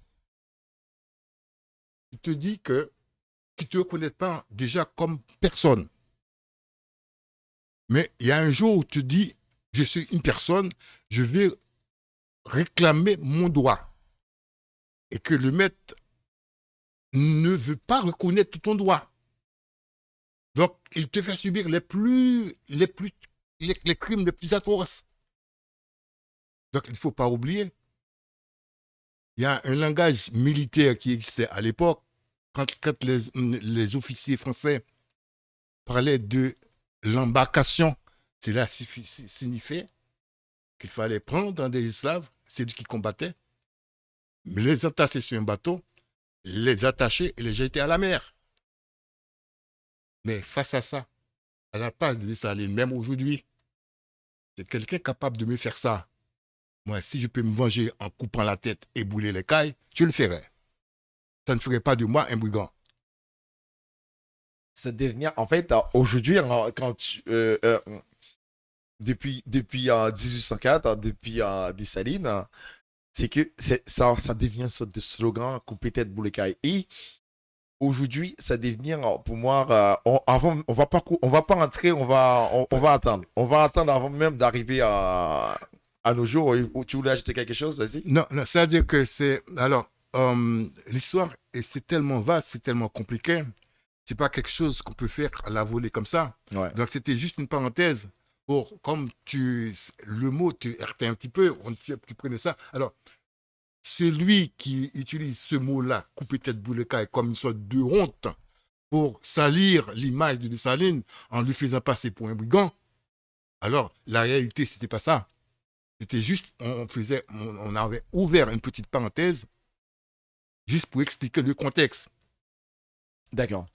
S4: il te dit que qu'il ne te reconnaît pas déjà comme personne. Mais il y a un jour où tu dis, je suis une personne, je vais réclamer mon droit. Et que le maître ne veut pas reconnaître ton droit. Donc, il te fait subir les crimes les plus atroces. Donc, il ne faut pas oublier. Il y a un langage militaire qui existait à l'époque, quand les officiers français parlaient de l'embarcation, cela signifiait qu'il fallait prendre des esclaves, c'est lui qui combattait, les attacher sur un bateau, les attacher et les jeter à la mer. Mais face à ça, à la place de Dessalines, même aujourd'hui, c'est quelqu'un capable de me faire ça. Moi, si je peux me venger en coupant la tête et brûler les cailles, je le ferai. Ça ne ferait pas de moi un brigand.
S2: Ça devient, en fait, aujourd'hui, quand depuis 1804, depuis Dessalines, c'est que ça devient une sorte de slogan, couper tête, brûler cailles. Et aujourd'hui, ça devient, pour moi, on va pas entrer, on va attendre. On va attendre avant même d'arriver à nos jours. Tu voulais ajouter quelque chose, vas-y.
S4: Non, non, c'est-à-dire que c'est... Alors, l'histoire, c'est tellement vaste, c'est tellement compliqué. C'est pas quelque chose qu'on peut faire à la volée comme ça.
S2: Ouais.
S4: Donc, c'était juste une parenthèse pour, comme le mot te heurtait un petit peu, tu prenais ça. Alors, celui qui utilise ce mot-là, couper tête brûler caille, comme une sorte de honte pour salir l'image de Dessalines en lui faisant passer pour un brigand, alors, la réalité, c'était pas ça. C'était juste, on avait ouvert une petite parenthèse juste pour expliquer le contexte.
S2: D'accord.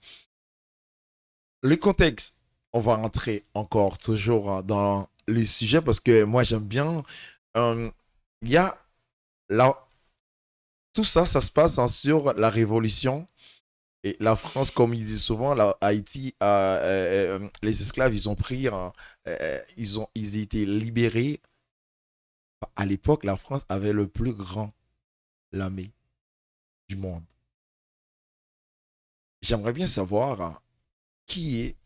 S2: Le contexte, on va rentrer encore toujours dans le sujet parce que moi j'aime bien. Il y a tout ça, ça se passe sur la Révolution et la France, comme il dit souvent, Haïti, les esclaves, ils ont pris, ils étaient libérés. À l'époque, la France avait le plus grand l'armée du monde. J'aimerais bien savoir qui est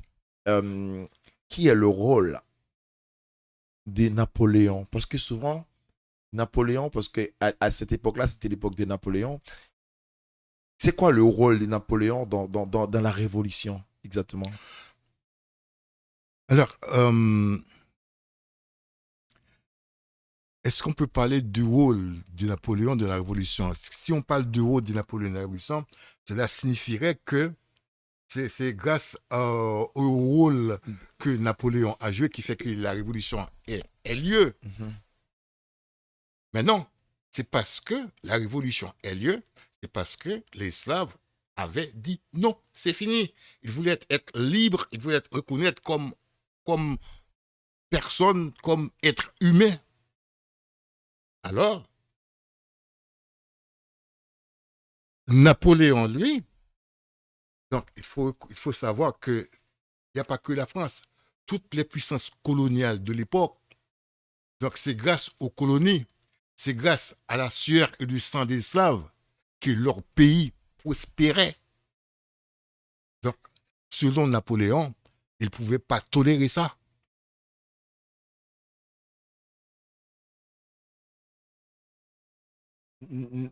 S2: le rôle de Napoléon. Parce que souvent, Napoléon, parce que à cette époque-là, c'était l'époque de Napoléon. C'est quoi le rôle de Napoléon dans la Révolution, exactement?
S4: Alors, est-ce qu'on peut parler du rôle de Napoléon de la Révolution? Si on parle du rôle de Napoléon de la Révolution, cela signifierait que c'est grâce au rôle que Napoléon a joué qui fait que la Révolution ait lieu.
S2: Mm-hmm.
S4: Mais non, c'est parce que la Révolution ait lieu, c'est parce que les Slaves avaient dit non, c'est fini. Ils voulaient être libres, ils voulaient être reconnus comme personne, comme être humain. Alors, Napoléon, lui, donc il faut savoir qu'il n'y a pas que la France. Toutes les puissances coloniales de l'époque, donc c'est grâce aux colonies, c'est grâce à la sueur et du sang des Slaves que leur pays prospérait. Donc, selon Napoléon, il ne pouvait pas tolérer ça.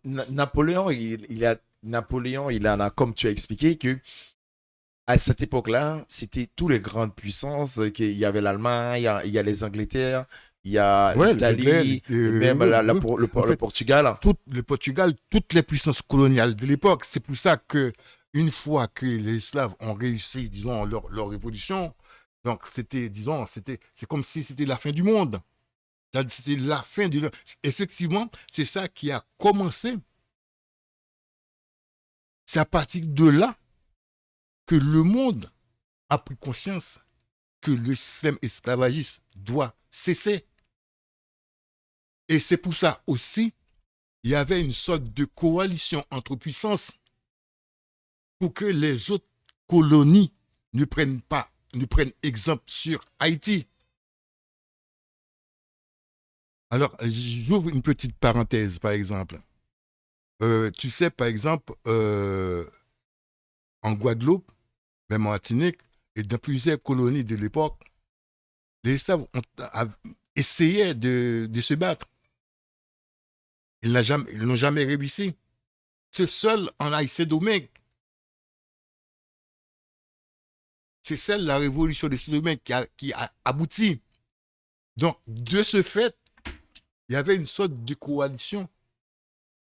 S2: Napoléon, il en a, comme tu as expliqué, que à cette époque-là, c'était toutes les grandes puissances, qu'il y avait l'Allemagne, il y a les Angleterres, il y a l'Italie, même le Portugal.
S4: Le Portugal, toutes les puissances coloniales de l'époque. C'est pour ça que une fois que les esclaves ont réussi, disons, leur révolution, donc c'était, disons, c'est comme si c'était la fin du monde. C'était la fin du... Effectivement, c'est ça qui a commencé. C'est à partir de là que le monde a pris conscience que le système esclavagiste doit cesser. Et c'est pour ça aussi, il y avait une sorte de coalition entre puissances pour que les autres colonies ne prennent exemple sur Haïti. Alors, j'ouvre une petite parenthèse, par exemple. Tu sais, par exemple, en Guadeloupe, même en Martinique, et dans plusieurs colonies de l'époque, les esclaves essayaient de se battre. Ils n'ont jamais réussi. C'est seul en Haïti-Domingue. C'est celle la révolution des Domingues qui a abouti. Donc, de ce fait, il y avait une sorte de coalition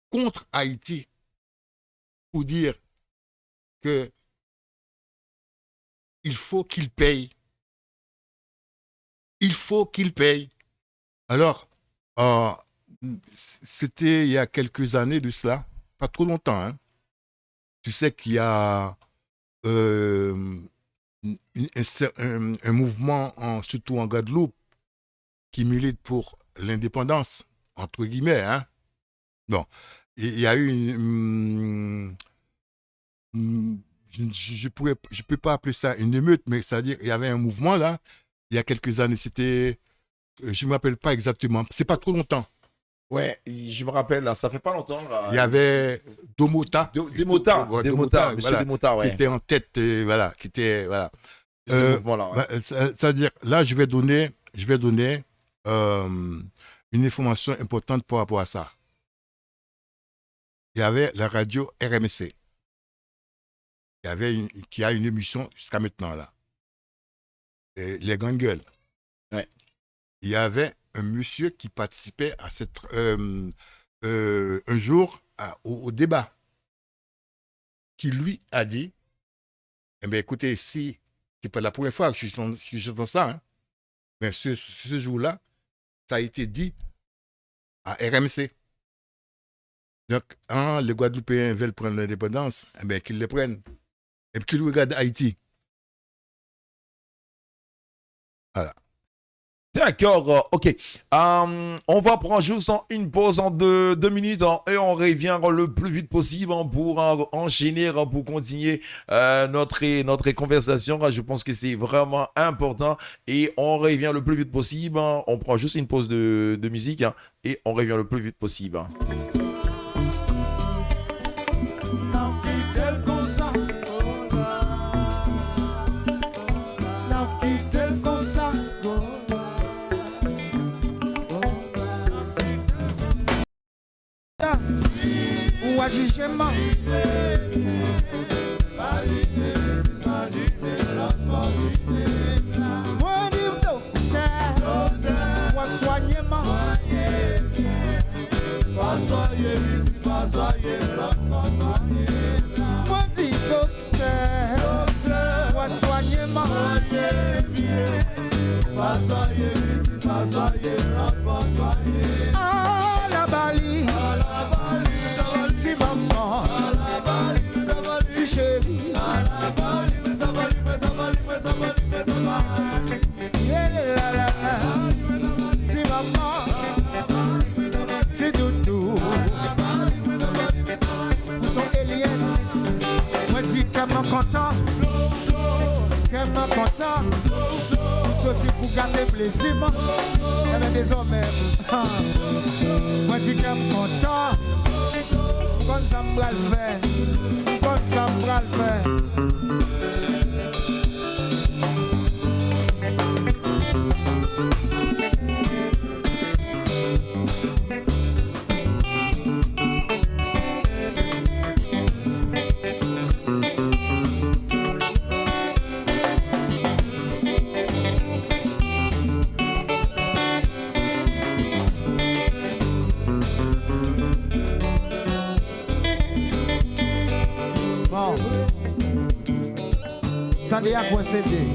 S4: contre Haïti pour dire que il faut qu'il paye. Il faut qu'il paye. Alors, c'était il y a quelques années de cela, pas trop longtemps. Hein. Tu sais qu'il y a un mouvement, surtout en Guadeloupe, qui milite pour l'indépendance, entre guillemets. Hein. Bon, il y a eu je peux pas appeler ça une émeute, mais c'est-à-dire il y avait un mouvement là, il y a quelques années, c'était, je me rappelle pas exactement, c'est pas trop longtemps.
S2: Ouais, je me rappelle, là, ça fait pas longtemps. Là,
S4: il y avait Domota.
S2: Demota, monsieur
S4: voilà,
S2: Demota, ouais.
S4: Qui était en tête, voilà, qui était, voilà.
S2: Ouais.
S4: C'est-à-dire, là, je vais donner une information importante par rapport à ça. Il y avait la radio RMC. Qui a une émission jusqu'à maintenant, là. Les Grandes Gueules.
S2: Ouais.
S4: Il y avait un monsieur qui participait à cette un jour au débat, qui lui a dit, eh bien, écoutez, si c'est pas la première fois que je j'entends ça, hein, mais ce jour-là, ça a été dit à RMC. Donc, quand les Guadeloupéens veulent prendre l'indépendance, eh bien, qu'ils les prennent. Et puis qu'ils regardent Haïti. Voilà.
S2: D'accord, ok. On va prendre juste une pause en 2 minutes et on revient le plus vite possible pour enchaîner, pour continuer notre conversation. Je pense que c'est vraiment important et on revient le plus vite possible. On prend juste une pause de musique et on revient le plus vite possible.
S1: Ou agissement. Moi dire docteur, moi soignement. Pas soyez ici, pas soyez là. Moi dis docteur, moi soignement. Pas soyez ici, pas soyez là, pas soyez. Ah la Bali. Si maman, si chérie, si maman, si doudou, nous sommes aliens. Moi dis qu'elle m'a content, nous sortis pour garder plaisir. Elle est désormais, moi dis qu'elle m'a content. Comme ça me va le faire, comme ça me va le faire. Attendez à procéder.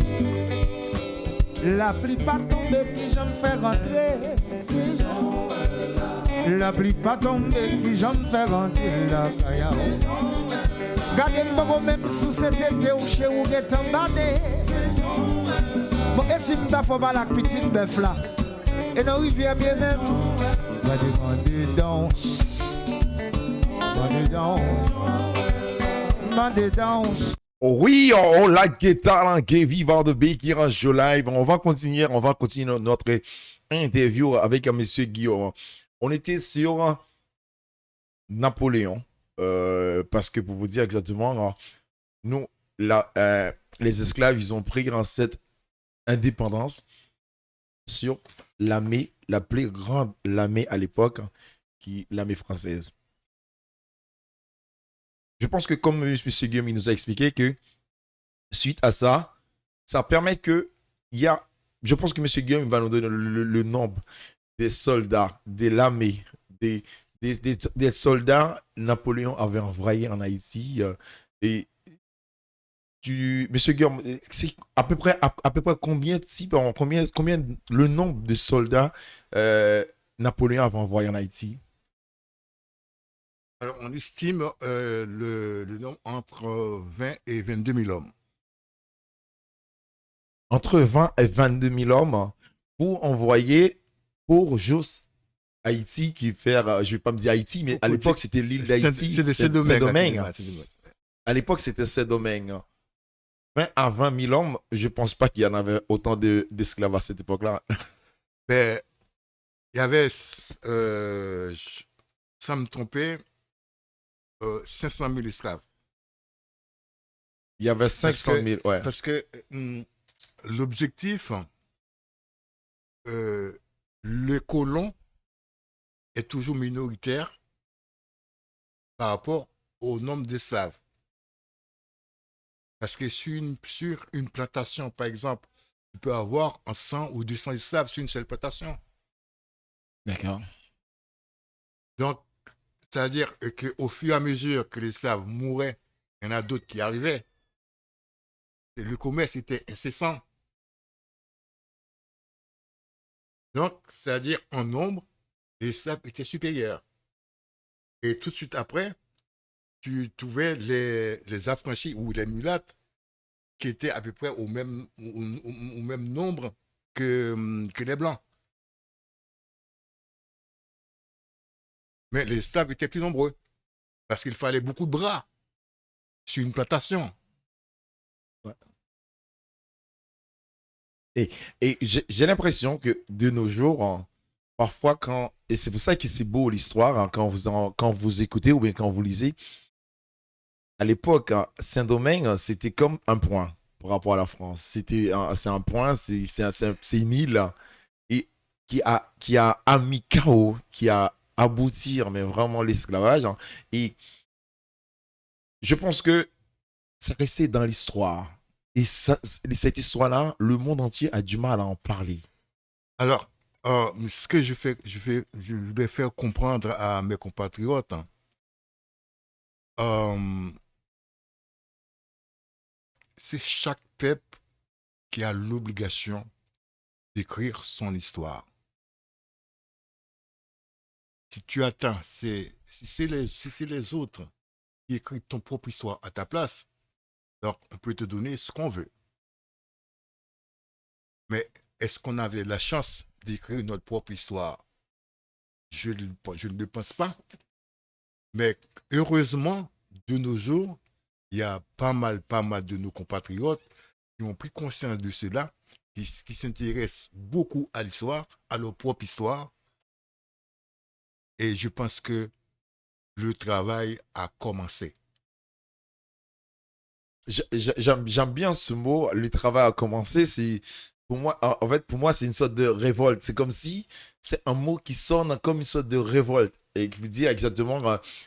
S1: La pluie pas tombée qui j'en fais rentrer. La pluie pas tombée qui j'en fais rentrer la kaya. Gardez moi même sous cet été ou chez ou get en badé. Bon et si m'ta faut pas la petite bœuf là. Et dans rivière bien même. Va demander donc. Demander donc. Demander donc.
S2: Oh oui, on la guitare, vivant de Bekiranjo Live. On va continuer notre interview avec monsieur Guillaume. On était sur Napoléon, parce que pour vous dire exactement, nous, les esclaves, ils ont pris cette indépendance sur l'armée, la plus grande l'armée à l'époque, qui l'armée française. Je pense que comme M. Guillaume il nous a expliqué que suite à ça, ça permet que je pense que M. Guillaume va nous donner le nombre des soldats de l'armée, des soldats Napoléon avait envoyés en Haïti. Et M. Guillaume, c'est à peu près combien le nombre de soldats Napoléon avait envoyés en Haïti?
S4: Alors, on estime le nombre entre 20 et 22 000 hommes.
S2: Entre 20 et 22 000 hommes pour envoyer pour juste Haïti, qui fait, je ne vais pas me dire Haïti, mais à l'époque, c'était l'île d'Haïti.
S4: C'est de Saint-Domingue.
S2: À l'époque, c'était Saint-Domingue. 20 à 20 000 hommes, je ne pense pas qu'il y en avait autant d'esclaves à cette époque-là.
S4: Ben, il y avait, sans me tromper, 500 000 esclaves.
S2: Il y avait 500 000, ouais.
S4: Parce que l'objectif, le colon est toujours minoritaire par rapport au nombre d'esclaves. Parce que sur une plantation, par exemple, tu peux avoir 100 ou 200 esclaves sur une seule plantation.
S2: D'accord.
S4: Donc, c'est-à-dire qu'au fur et à mesure que les esclaves mouraient, il y en a d'autres qui arrivaient. Et le commerce était incessant. Donc, c'est-à-dire en nombre, les esclaves étaient supérieurs. Et tout de suite après, tu trouvais les affranchis ou les mulattes qui étaient à peu près au même nombre que les blancs. Mais les esclaves étaient plus nombreux parce qu'il fallait beaucoup de bras sur une plantation.
S2: Ouais. Et j'ai l'impression que de nos jours, parfois et c'est pour ça que c'est beau l'histoire, quand vous écoutez ou bien quand vous lisez, à l'époque, Saint-Domingue, c'était comme un point par rapport à la France. C'est un point, c'est une île et qui a mis chaos, qui a aboutir, mais vraiment l'esclavage. Et je pense que ça restait dans l'histoire. Et cette histoire-là, le monde entier a du mal à en parler.
S4: Alors, ce que je voudrais faire comprendre à mes compatriotes, c'est chaque peuple qui a l'obligation d'écrire son histoire. Si tu attends, si c'est les autres qui écrivent ton propre histoire à ta place, alors on peut te donner ce qu'on veut. Mais est-ce qu'on avait la chance d'écrire notre propre histoire? Je ne le pense pas. Mais heureusement, de nos jours, il y a pas mal de nos compatriotes qui ont pris conscience de cela, qui s'intéressent beaucoup à l'histoire, à leur propre histoire. Et je pense que le travail a commencé.
S2: J'aime bien ce mot, le travail a commencé. Pour moi, c'est une sorte de révolte. C'est comme si c'est un mot qui sonne comme une sorte de révolte. Et qui veut dire exactement,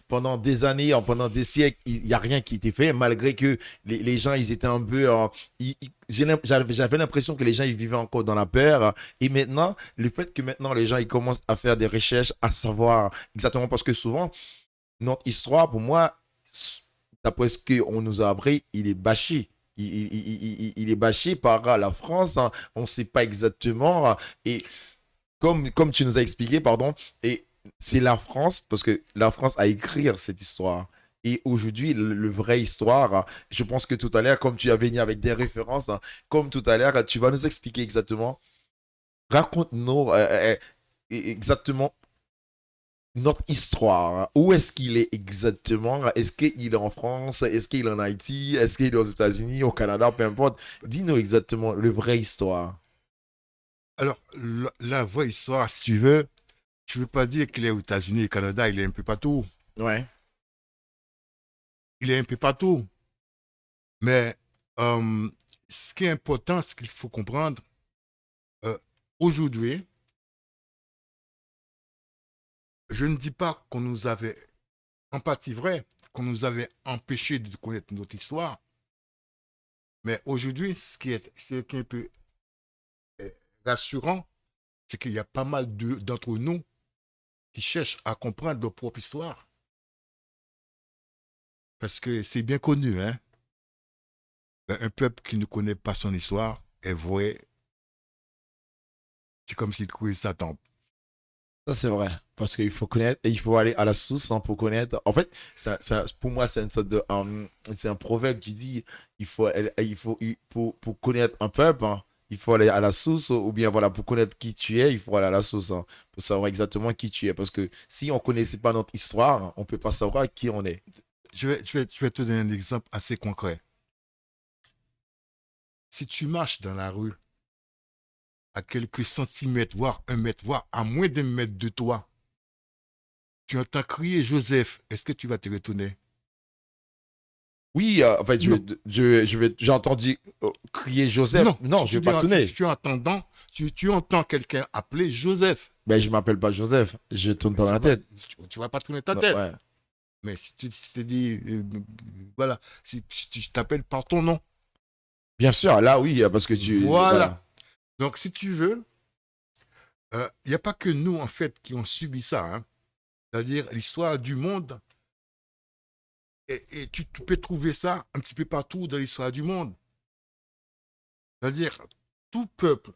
S2: pendant des années, pendant des siècles, il n'y a rien qui était fait, malgré que les gens, ils étaient un peu... j'avais l'impression que les gens, ils vivaient encore dans la peur. Et maintenant, le fait que maintenant, les gens, ils commencent à faire des recherches, à savoir exactement, parce que souvent, notre histoire, pour moi, d'après ce qu'on nous a appris, il est bâché. il est bâché par la France, hein. On ne sait pas exactement. Et comme tu nous as expliqué, pardon, et c'est la France, parce que la France a écrit cette histoire. Et aujourd'hui, le vrai histoire, hein, je pense que tout à l'heure, comme tu as venu avec des références, hein, comme tout à l'heure, tu vas nous expliquer exactement, raconte-nous exactement notre histoire. Hein. Où est-ce qu'il est exactement? Est-ce qu'il est en France? Est-ce qu'il est en Haïti? Est-ce qu'il est aux États-Unis, au Canada, peu importe. Dis-nous exactement le vrai histoire.
S4: Alors, la vraie histoire, si tu veux pas dire qu'il est aux États-Unis et au Canada, il est un peu partout.
S2: Ouais.
S4: Il est un peu partout. Mais ce qui est important, ce qu'il faut comprendre, euh, aujourd'hui, je ne dis pas qu'on nous avait, en partie vrai, qu'on nous avait empêché de connaître notre histoire, mais aujourd'hui, ce qui est un peu euh, rassurant, c'est qu'il y a pas mal d'entre nous qui cherchent à comprendre leur propre histoire. Parce que c'est bien connu, hein? Un peuple qui ne connaît pas son histoire est voué, c'est comme s'il courait sa tombe.
S2: Ça, c'est vrai. Parce qu'il faut connaître, et il faut aller à la source hein, pour connaître. En fait, pour moi, c'est une sorte de. C'est un proverbe qui dit pour connaître un peuple, hein, il faut aller à la source, ou bien voilà, pour connaître qui tu es, il faut aller à la source, hein, pour savoir exactement qui tu es. Parce que si on ne connaissait pas notre histoire, on ne peut pas savoir qui on est.
S4: Je vais te donner un exemple assez concret. Si tu marches dans la rue, à quelques centimètres, voire un mètre, voire à moins d'un mètre de toi, tu entends crier Joseph, est-ce que tu vas te retourner?
S2: Oui, en fait,
S4: Non,
S2: j'ai entendu crier Joseph.
S4: non.
S2: Non, je ne vais pas tourner.
S4: Tu entends quelqu'un appeler Joseph.
S2: Ben, je ne m'appelle pas Joseph. Je tourne dans la tête.
S4: Tu vas pas tourner ta
S2: Non,
S4: tête.
S2: ouais.
S4: Mais si tu te dis, voilà, si tu t'appelles par ton nom.
S2: Bien sûr, là, oui, parce que
S4: Voilà. Donc, si tu veux, il n'y a pas que nous, en fait, qui ont subi ça. Hein. C'est-à-dire l'histoire du monde. Et tu peux trouver ça un petit peu partout dans l'histoire du monde. C'est-à-dire, tout peuple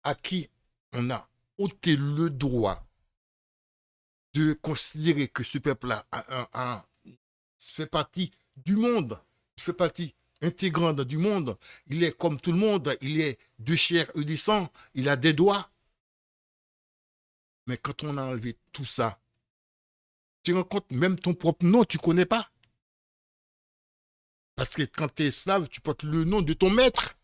S4: à qui on a ôté le droit de considérer que ce peuple-là fait partie du monde, il fait partie intégrante du monde, il est comme tout le monde, il est de chair et de sang, il a des doigts. Mais quand on a enlevé tout ça, tu te rends compte, même ton propre nom, tu ne connais pas. Parce que quand tu es esclave, tu portes le nom de ton maître.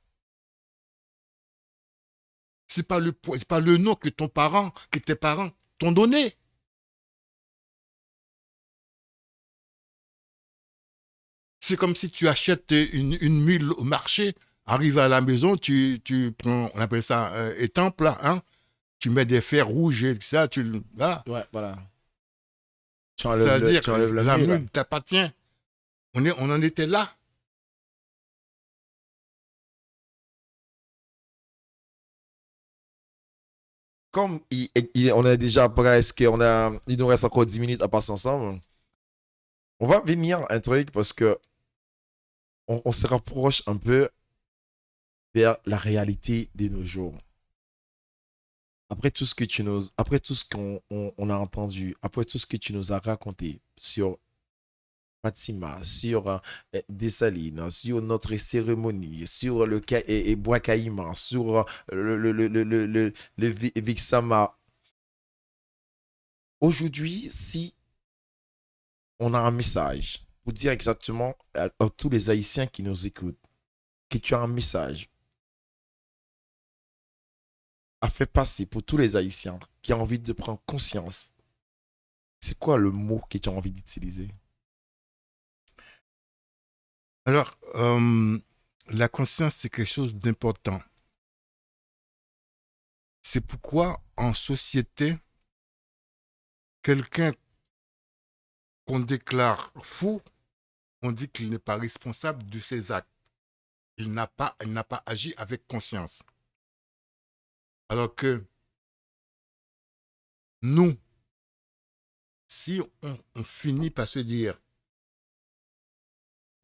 S4: C'est pas le nom que tes parents t'ont donné. C'est comme si tu achètes une mule au marché, arrive à la maison, tu prends, on appelle ça étampe, là, hein? Tu mets des fers rouges et ça, là.
S2: Ouais, voilà.
S4: C'est-à-dire
S2: Tu
S4: que
S2: enlèves
S4: la
S2: nez, là.
S4: mule t'appartient. On en était là.
S2: Comme on a déjà presque, il nous reste encore 10 minutes à passer ensemble. On va venir un truc parce que on se rapproche un peu vers la réalité de nos jours. Après tout ce qu'on a entendu, après tout ce que tu nous as raconté sur Fatima, sur Dessalines, sur notre cérémonie, sur et Bois Caïman, sur le Vixama. Aujourd'hui, si on a un message pour dire exactement à tous les Haïtiens qui nous écoutent que tu as un message à faire passer pour tous les Haïtiens qui ont envie de prendre conscience, c'est quoi le mot que tu as envie d'utiliser?
S4: Alors, la conscience, c'est quelque chose d'important. C'est pourquoi, en société, quelqu'un qu'on déclare fou, on dit qu'il n'est pas responsable de ses actes. Il n'a pas agi avec conscience. Alors que nous, si on finit par se dire,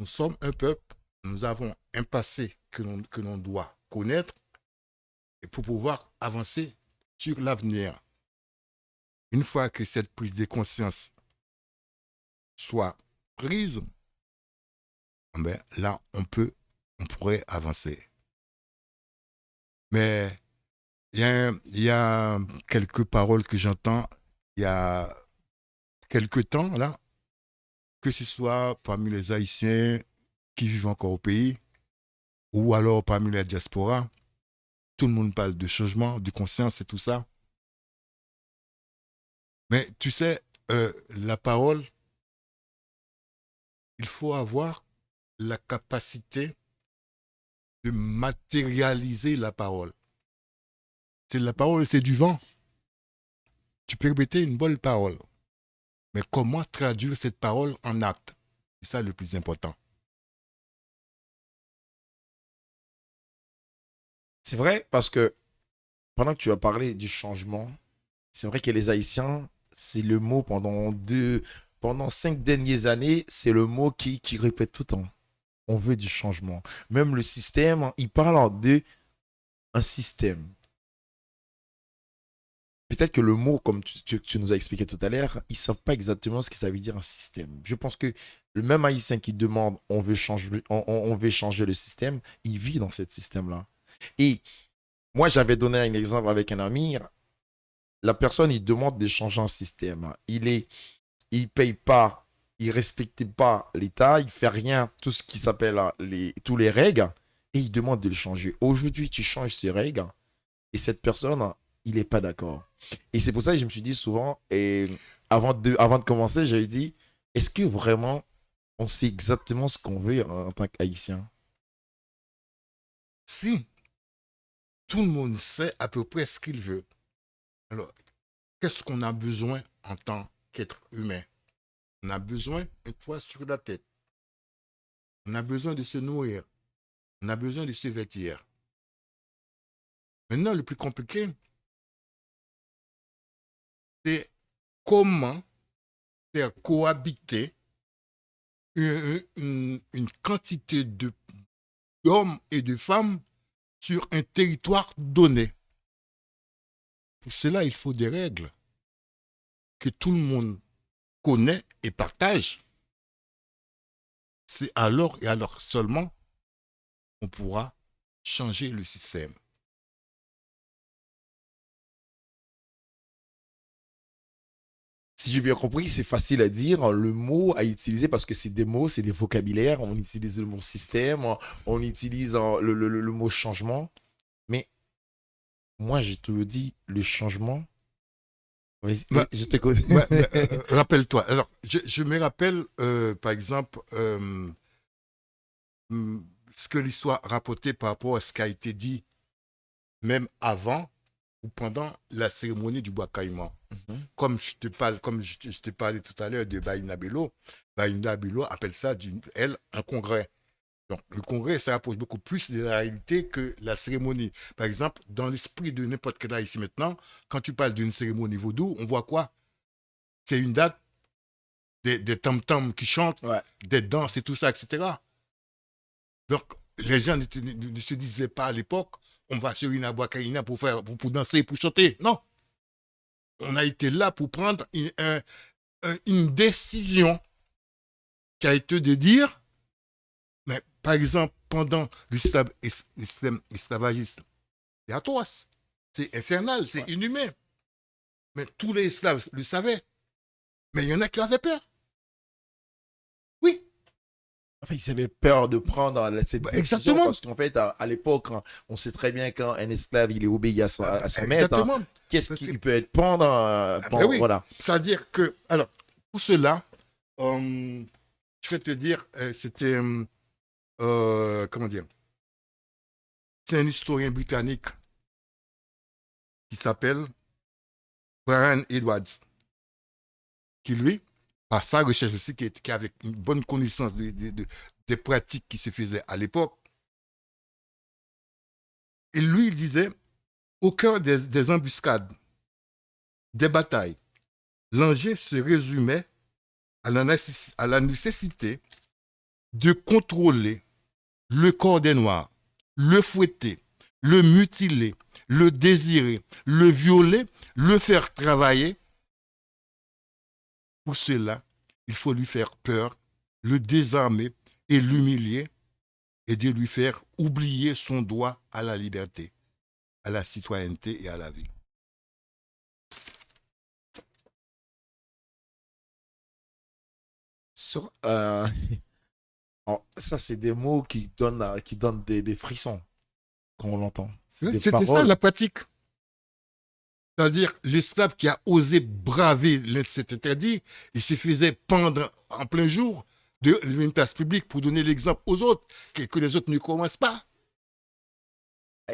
S4: nous sommes un peuple, nous avons un passé que l'on doit connaître et pour pouvoir avancer sur l'avenir. Une fois que cette prise de conscience soit prise, ben là, on pourrait avancer. Mais il y a quelques paroles que j'entends il y a quelques temps, là, que ce soit parmi les Haïtiens qui vivent encore au pays ou alors parmi la diaspora, tout le monde parle de changement, de conscience et tout ça. Mais tu sais, la parole, il faut avoir la capacité de matérialiser la parole. La parole, c'est du vent. Tu peux répéter une bonne parole. Mais comment traduire cette parole en acte? C'est ça le plus important.
S2: C'est vrai, parce que pendant que tu as parlé du changement, c'est vrai que les Haïtiens, c'est le mot pendant 5 dernières années, c'est le mot qui répète tout le temps. On veut du changement. Même le système, il parle de un système. Peut-être que le mot, comme tu nous as expliqué tout à l'heure, ils ne savent pas exactement ce que ça veut dire un système. Je pense que le même Haïtien qui demande on veut changer le système, il vit dans ce système-là. Et moi, j'avais donné un exemple avec un ami. La personne, il demande de changer un système. Il paye pas, il respecte pas l'État, il fait rien, tout ce qui s'appelle tous les règles, et il demande de le changer. Aujourd'hui, tu changes ces règles, et cette personne, il n'est pas d'accord. Et c'est pour ça que je me suis dit souvent, et avant de commencer, j'avais dit, est-ce que vraiment on sait exactement ce qu'on veut en tant qu'Haïtien?
S4: Si tout le monde sait à peu près ce qu'il veut, alors qu'est-ce qu'on a besoin en tant qu'être humain? On a besoin d'un toit sur la tête. On a besoin de se nourrir. On a besoin de se vêtir. Maintenant, le plus compliqué, c'est comment faire cohabiter une quantité d'hommes et de femmes sur un territoire donné. Pour cela, il faut des règles que tout le monde connaît et partage. C'est alors et alors seulement qu'on pourra changer le système.
S2: Si j'ai bien compris, c'est facile à dire. Le mot à utiliser parce que c'est des mots, c'est des vocabulaires. On utilise le mot système, on utilise le mot changement. Mais moi, je te dis, le changement. Vas-y,
S4: Bah,
S2: je te connais.
S4: Rappelle-toi. Alors, je me rappelle, par exemple, ce que l'histoire rapportait par rapport à ce qui a été dit même avant ou pendant la cérémonie du bois caïman. Comme je te parlais tout à l'heure de Baïna Bello appelle ça, un congrès. Donc, le congrès, ça rapproche beaucoup plus de la réalité que la cérémonie. Par exemple, dans l'esprit de n'importe quel ici maintenant, quand tu parles d'une cérémonie vaudou, on voit quoi? C'est une date, des tam-tams qui chantent,
S2: Ouais.
S4: des danses et tout ça, etc. Donc, les gens ne se disaient pas à l'époque, on va sur une aboakaïna pour danser, pour chanter. Non. On a été là pour prendre une décision qui a été de dire, mais par exemple, pendant l'islam esclavagiste, c'est atroce, c'est infernal, c'est inhumain. Mais tous les esclaves le savaient. Mais il y en a qui avaient peur. Oui.
S2: Enfin, ils avaient peur de prendre cette décision
S4: Exactement.
S2: parce qu'en fait, à l'époque, on sait très bien quand un esclave, il est obéi à son maître.
S4: Exactement.
S2: Qu'est-ce qu'il peut être pendant,
S4: Oui.
S2: voilà.
S4: C'est-à-dire que, alors, pour cela, je vais te dire, c'était, comment dire, c'est un historien britannique qui s'appelle Brian Edwards, qui lui, par sa recherche aussi, qui avait une bonne connaissance des pratiques qui se faisaient à l'époque, et lui, il disait, au cœur des embuscades, des batailles, l'enjeu se résumait à la nécessité de contrôler le corps des Noirs, le fouetter, le mutiler, le désirer, le violer, le faire travailler. Pour cela, il faut lui faire peur, le désarmer et l'humilier et de lui faire oublier son droit à la liberté, à la citoyenneté et à la vie.
S2: Sur, ça, c'est des mots qui donnent des frissons quand on l'entend. C'est des
S4: C'était ça
S2: paroles.
S4: la pratique. C'est-à-dire l'esclave qui a osé braver cet interdit, il se faisait pendre en plein jour d'une place publique pour donner l'exemple aux autres, que les autres ne commencent pas.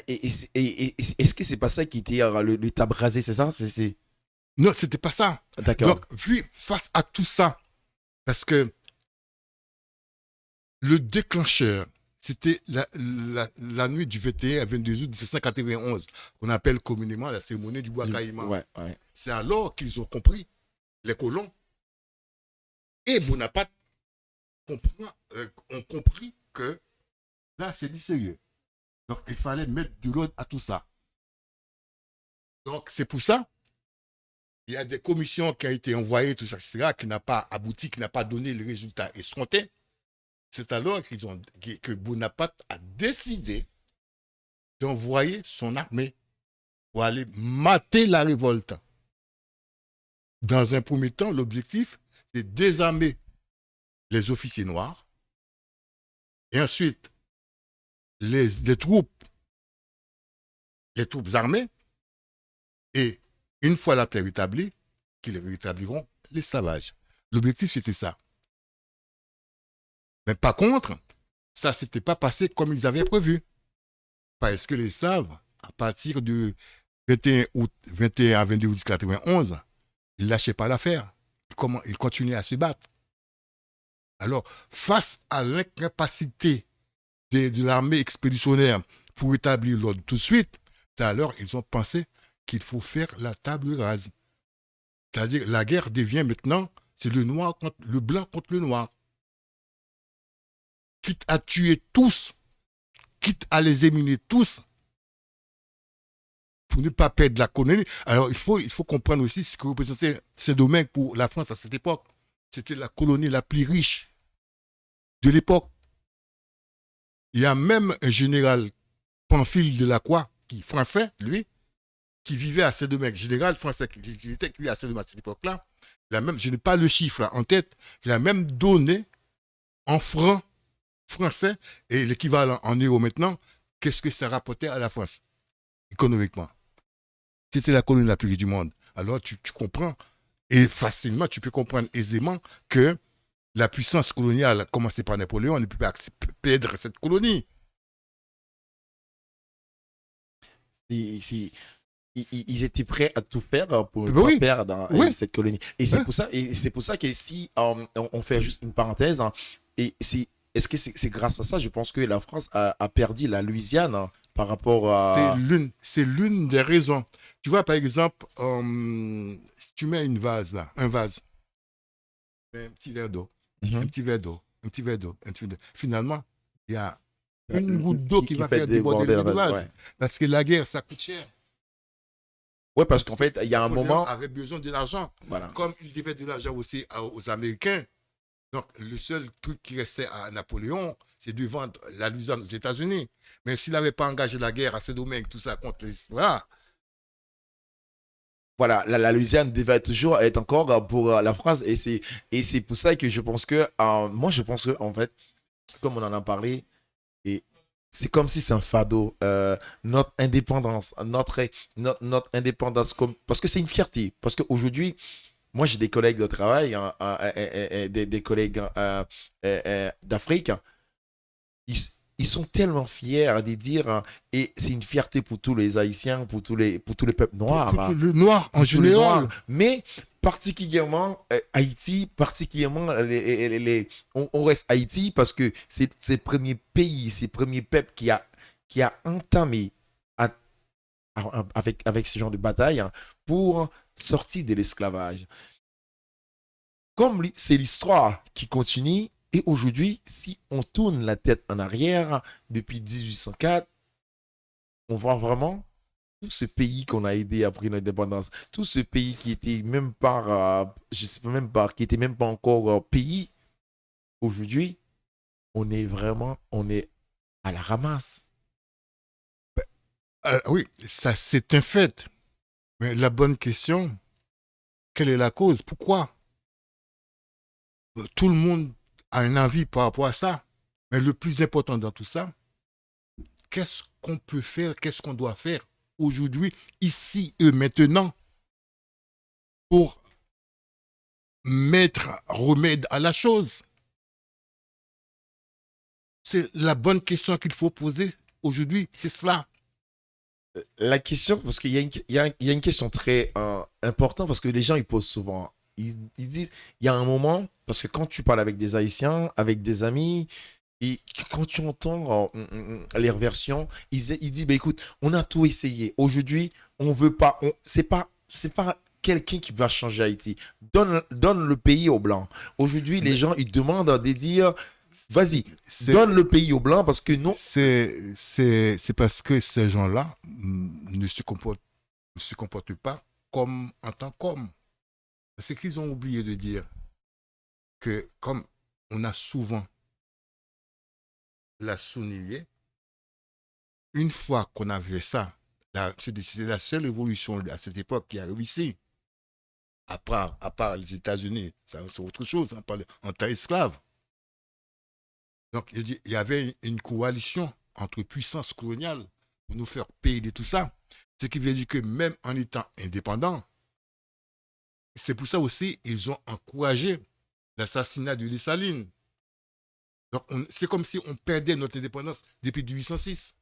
S2: Est-ce que c'est pas ça qui était le tape rasé, c'est ça?
S4: Non, c'était pas ça.
S2: D'accord.
S4: Donc, vu face à tout ça, parce que le déclencheur, c'était la nuit du 21 à 22 août 1791, qu'on appelle communément la cérémonie du bois caïman.
S2: Ouais.
S4: C'est alors qu'ils ont compris, les colons et Bonaparte ont compris que là, c'est du sérieux. Donc, il fallait mettre de l'ordre à tout ça. Donc, c'est pour ça, il y a des commissions qui ont été envoyées, tout ça, etc., qui n'a pas abouti, qui n'a pas donné le résultat escompté. C'est alors que Bonaparte a décidé d'envoyer son armée pour aller mater la révolte. Dans un premier temps, l'objectif, c'est désarmer les officiers noirs et ensuite les troupes armées, et une fois la paix rétablie, qu'ils rétabliront l'esclavage. L'objectif, c'était ça. Mais par contre, ça ne s'était pas passé comme ils avaient prévu. Parce que les esclaves, à partir du 21 août 21 à 22 août 1991, ils ne lâchaient pas l'affaire. Ils continuaient à se battre. Alors, face à l'incapacité de l'armée expéditionnaire pour établir l'ordre tout de suite, c'est alors qu'ils ont pensé qu'il faut faire la table rase. C'est-à-dire, la guerre devient maintenant, c'est le noir contre le blanc contre le noir. Quitte à tuer tous, quitte à les éliminer tous, pour ne pas perdre la colonie. Alors, il faut comprendre aussi ce que représentait Saint-Domingue pour la France à cette époque. C'était la colonie la plus riche de l'époque. Il y a même un général, Pamphile de la Croix, qui français, lui, qui vivait à Saint-Domingue, général français qui était à Saint-Domingue à cette époque-là. Je n'ai pas le chiffre là, en tête, il a même donné en francs français et l'équivalent en euros maintenant, qu'est-ce que ça rapportait à la France, économiquement. C'était la colonie la plus riche du monde. Alors tu comprends, et facilement, tu peux comprendre aisément que la puissance coloniale, commencée par Napoléon, ne peut pas perdre cette colonie.
S2: Ils étaient prêts à tout faire pour ne
S4: Oui.
S2: pas perdre cette colonie. Et c'est pour ça que si on fait juste une parenthèse, est-ce que c'est grâce à ça, je pense que la France a perdu la Louisiane par rapport à...
S4: C'est l'une des raisons. Tu vois, par exemple, si tu mets un vase, un petit verre d'eau, un petit verre d'eau. Finalement, il y a une goutte d'eau qui va faire déborder le vase. Ouais. Parce que la guerre, ça coûte cher.
S2: Oui, parce qu'en fait, il y a un moment...
S4: avait besoin de l'argent. Voilà. Comme il devait de l'argent aussi aux Américains. Donc, le seul truc qui restait à Napoléon, c'est de vendre la Louisiane aux États-Unis. Mais s'il n'avait pas engagé la guerre à Saint-Domingue, tout ça contre les...
S2: Voilà, la Louisiane devait toujours être encore pour la France. Et c'est pour ça que je pense que... moi, je pense que, en fait, comme on en a parlé, et c'est comme si c'est un fardeau. Notre indépendance, notre indépendance, parce que c'est une fierté. Parce qu'aujourd'hui... Moi, j'ai des collègues de travail, des collègues d'Afrique. Ils sont tellement fiers de dire, et c'est une fierté pour tous les Haïtiens, pour tous les peuples noirs.
S4: Pour le noir en général.
S2: Mais particulièrement Haïti, on reste Haïti parce que c'est le premier pays, c'est le premier peuple qui a entamé avec ce genre de bataille pour sortir de l'esclavage. Comme c'est l'histoire qui continue, Et aujourd'hui, si on tourne la tête en arrière, depuis 1804, on voit vraiment tout ce pays qu'on a aidé après notre indépendance, tout ce pays qui était même pas, je sais pas même pas, qui était même pas encore pays, aujourd'hui, on est à la ramasse.
S4: Oui, ça c'est un fait. Mais la bonne question, quelle est la cause? Pourquoi? Tout le monde a un avis par rapport à ça. Mais le plus important dans tout ça, qu'est-ce qu'on peut faire, qu'est-ce qu'on doit faire aujourd'hui, ici et maintenant, pour mettre remède à la chose? C'est la bonne question qu'il faut poser aujourd'hui, c'est cela.
S2: La question, parce qu'il y a il y a une question très importante, parce que les gens, ils posent souvent. Ils disent, il y a un moment, parce que quand tu parles avec des Haïtiens, avec des amis, et quand tu entends les versions, ils disent, bah, écoute, on a tout essayé. Aujourd'hui, on veut pas, c'est pas quelqu'un qui va changer Haïti. Donne le pays aux Blancs. Aujourd'hui, les
S4: Mais
S2: gens, ils demandent de dire, vas-y,
S4: c'est
S2: donne le pays aux Blancs, parce que non.
S4: c'est parce que ces gens-là ne se comportent pas comme en tant qu'hommes. C'est qu'ils ont oublié de dire que comme on a souvent la souligné, une fois qu'on avait ça, c'est la seule évolution à cette époque qui a réussi, à part les États-Unis, ça c'est autre chose, on parle en temps esclave. Donc il y avait une coalition entre puissances coloniales pour nous faire payer de tout ça. Ce qui veut dire que même en étant indépendants, c'est pour ça aussi ils ont encouragé l'assassinat de Dessalines. Donc c'est comme si on perdait notre indépendance depuis 1806.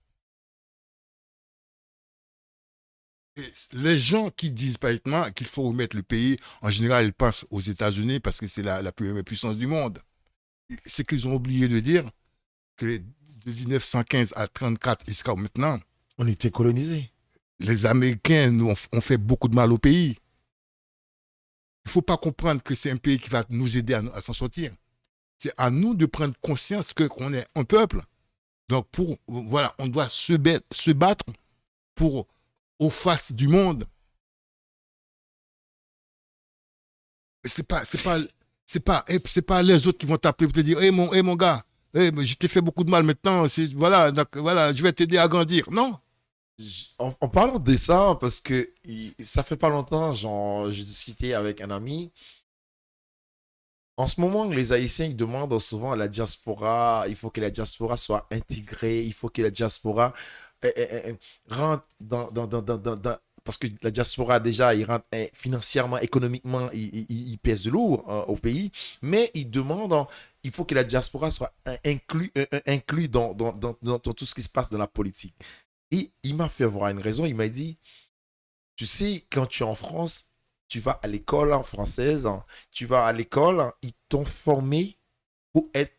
S4: Et les gens qui disent parfaitement qu'il faut remettre le pays, en général, ils pensent aux États-Unis parce que c'est la première puissance du monde. C'est qu'ils ont oublié de dire que de 1915 à 1934 jusqu'à maintenant,
S2: On était colonisés.
S4: les Américains nous ont fait beaucoup de mal au pays. Il ne faut pas comprendre que c'est un pays qui va nous aider à s'en sortir. C'est à nous de prendre conscience qu'on est un peuple. Donc, voilà, on doit se battre pour, aux faces du monde. C'est pas les autres qui vont t'appeler pour te dire, mon gars, je t'ai fait beaucoup de mal maintenant, voilà, donc, voilà, je vais t'aider à grandir. Non.
S2: En parlant de ça, parce que ça fait pas longtemps, genre, j'ai discuté avec un ami. En ce moment, les Haïtiens ils demandent souvent à la diaspora, il faut que la diaspora soit intégrée, il faut que la diaspora rentre parce que la diaspora déjà, il rentre financièrement, économiquement, il pèse lourd au pays, mais ils demandent, il faut que la diaspora soit inclus dans tout ce qui se passe dans la politique. Et il m'a fait voir une raison, il m'a dit, tu sais, quand tu es en France, tu vas à l'école française, tu vas à l'école, ils t'ont formé pour être,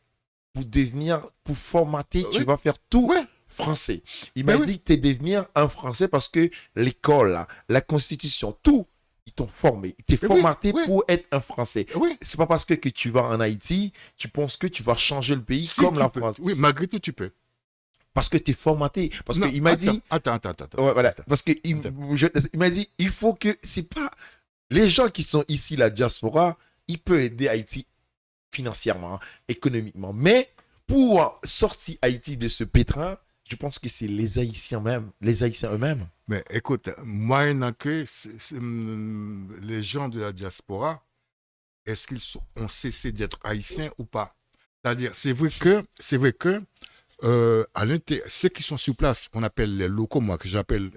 S2: pour devenir, pour formater, tu
S4: Oui,
S2: vas faire tout
S4: ouais,
S2: français. Il
S4: ben
S2: m'a
S4: oui,
S2: dit que tu es devenir un français parce que l'école, la constitution, tout, ils t'ont formé. Tu es
S4: ben oui,
S2: formaté
S4: oui,
S2: pour être un français.
S4: oui.
S2: C'est pas parce que tu vas en Haïti, tu penses que tu vas changer le pays
S4: Si
S2: comme
S4: tu
S2: la
S4: peux,
S2: France.
S4: oui, malgré tout, tu peux.
S2: Parce que tu es formaté. Parce
S4: Non,
S2: qu'il m'a dit,
S4: attends.
S2: ouais, voilà, parce que
S4: Attends.
S2: il m'a dit, il faut que, c'est pas, les gens qui sont ici, la diaspora, ils peuvent aider Haïti financièrement, économiquement. Mais pour sortir Haïti de ce pétrin, je pense que c'est les Haïtiens même, les Haïtiens eux-mêmes.
S4: Mais écoute, moyennant que les gens de la diaspora, est-ce qu'ils ont cessé d'être haïtiens ou pas? C'est-à-dire, c'est vrai que ceux qui sont sur place, qu'on appelle les locaux, moi, que j'appelle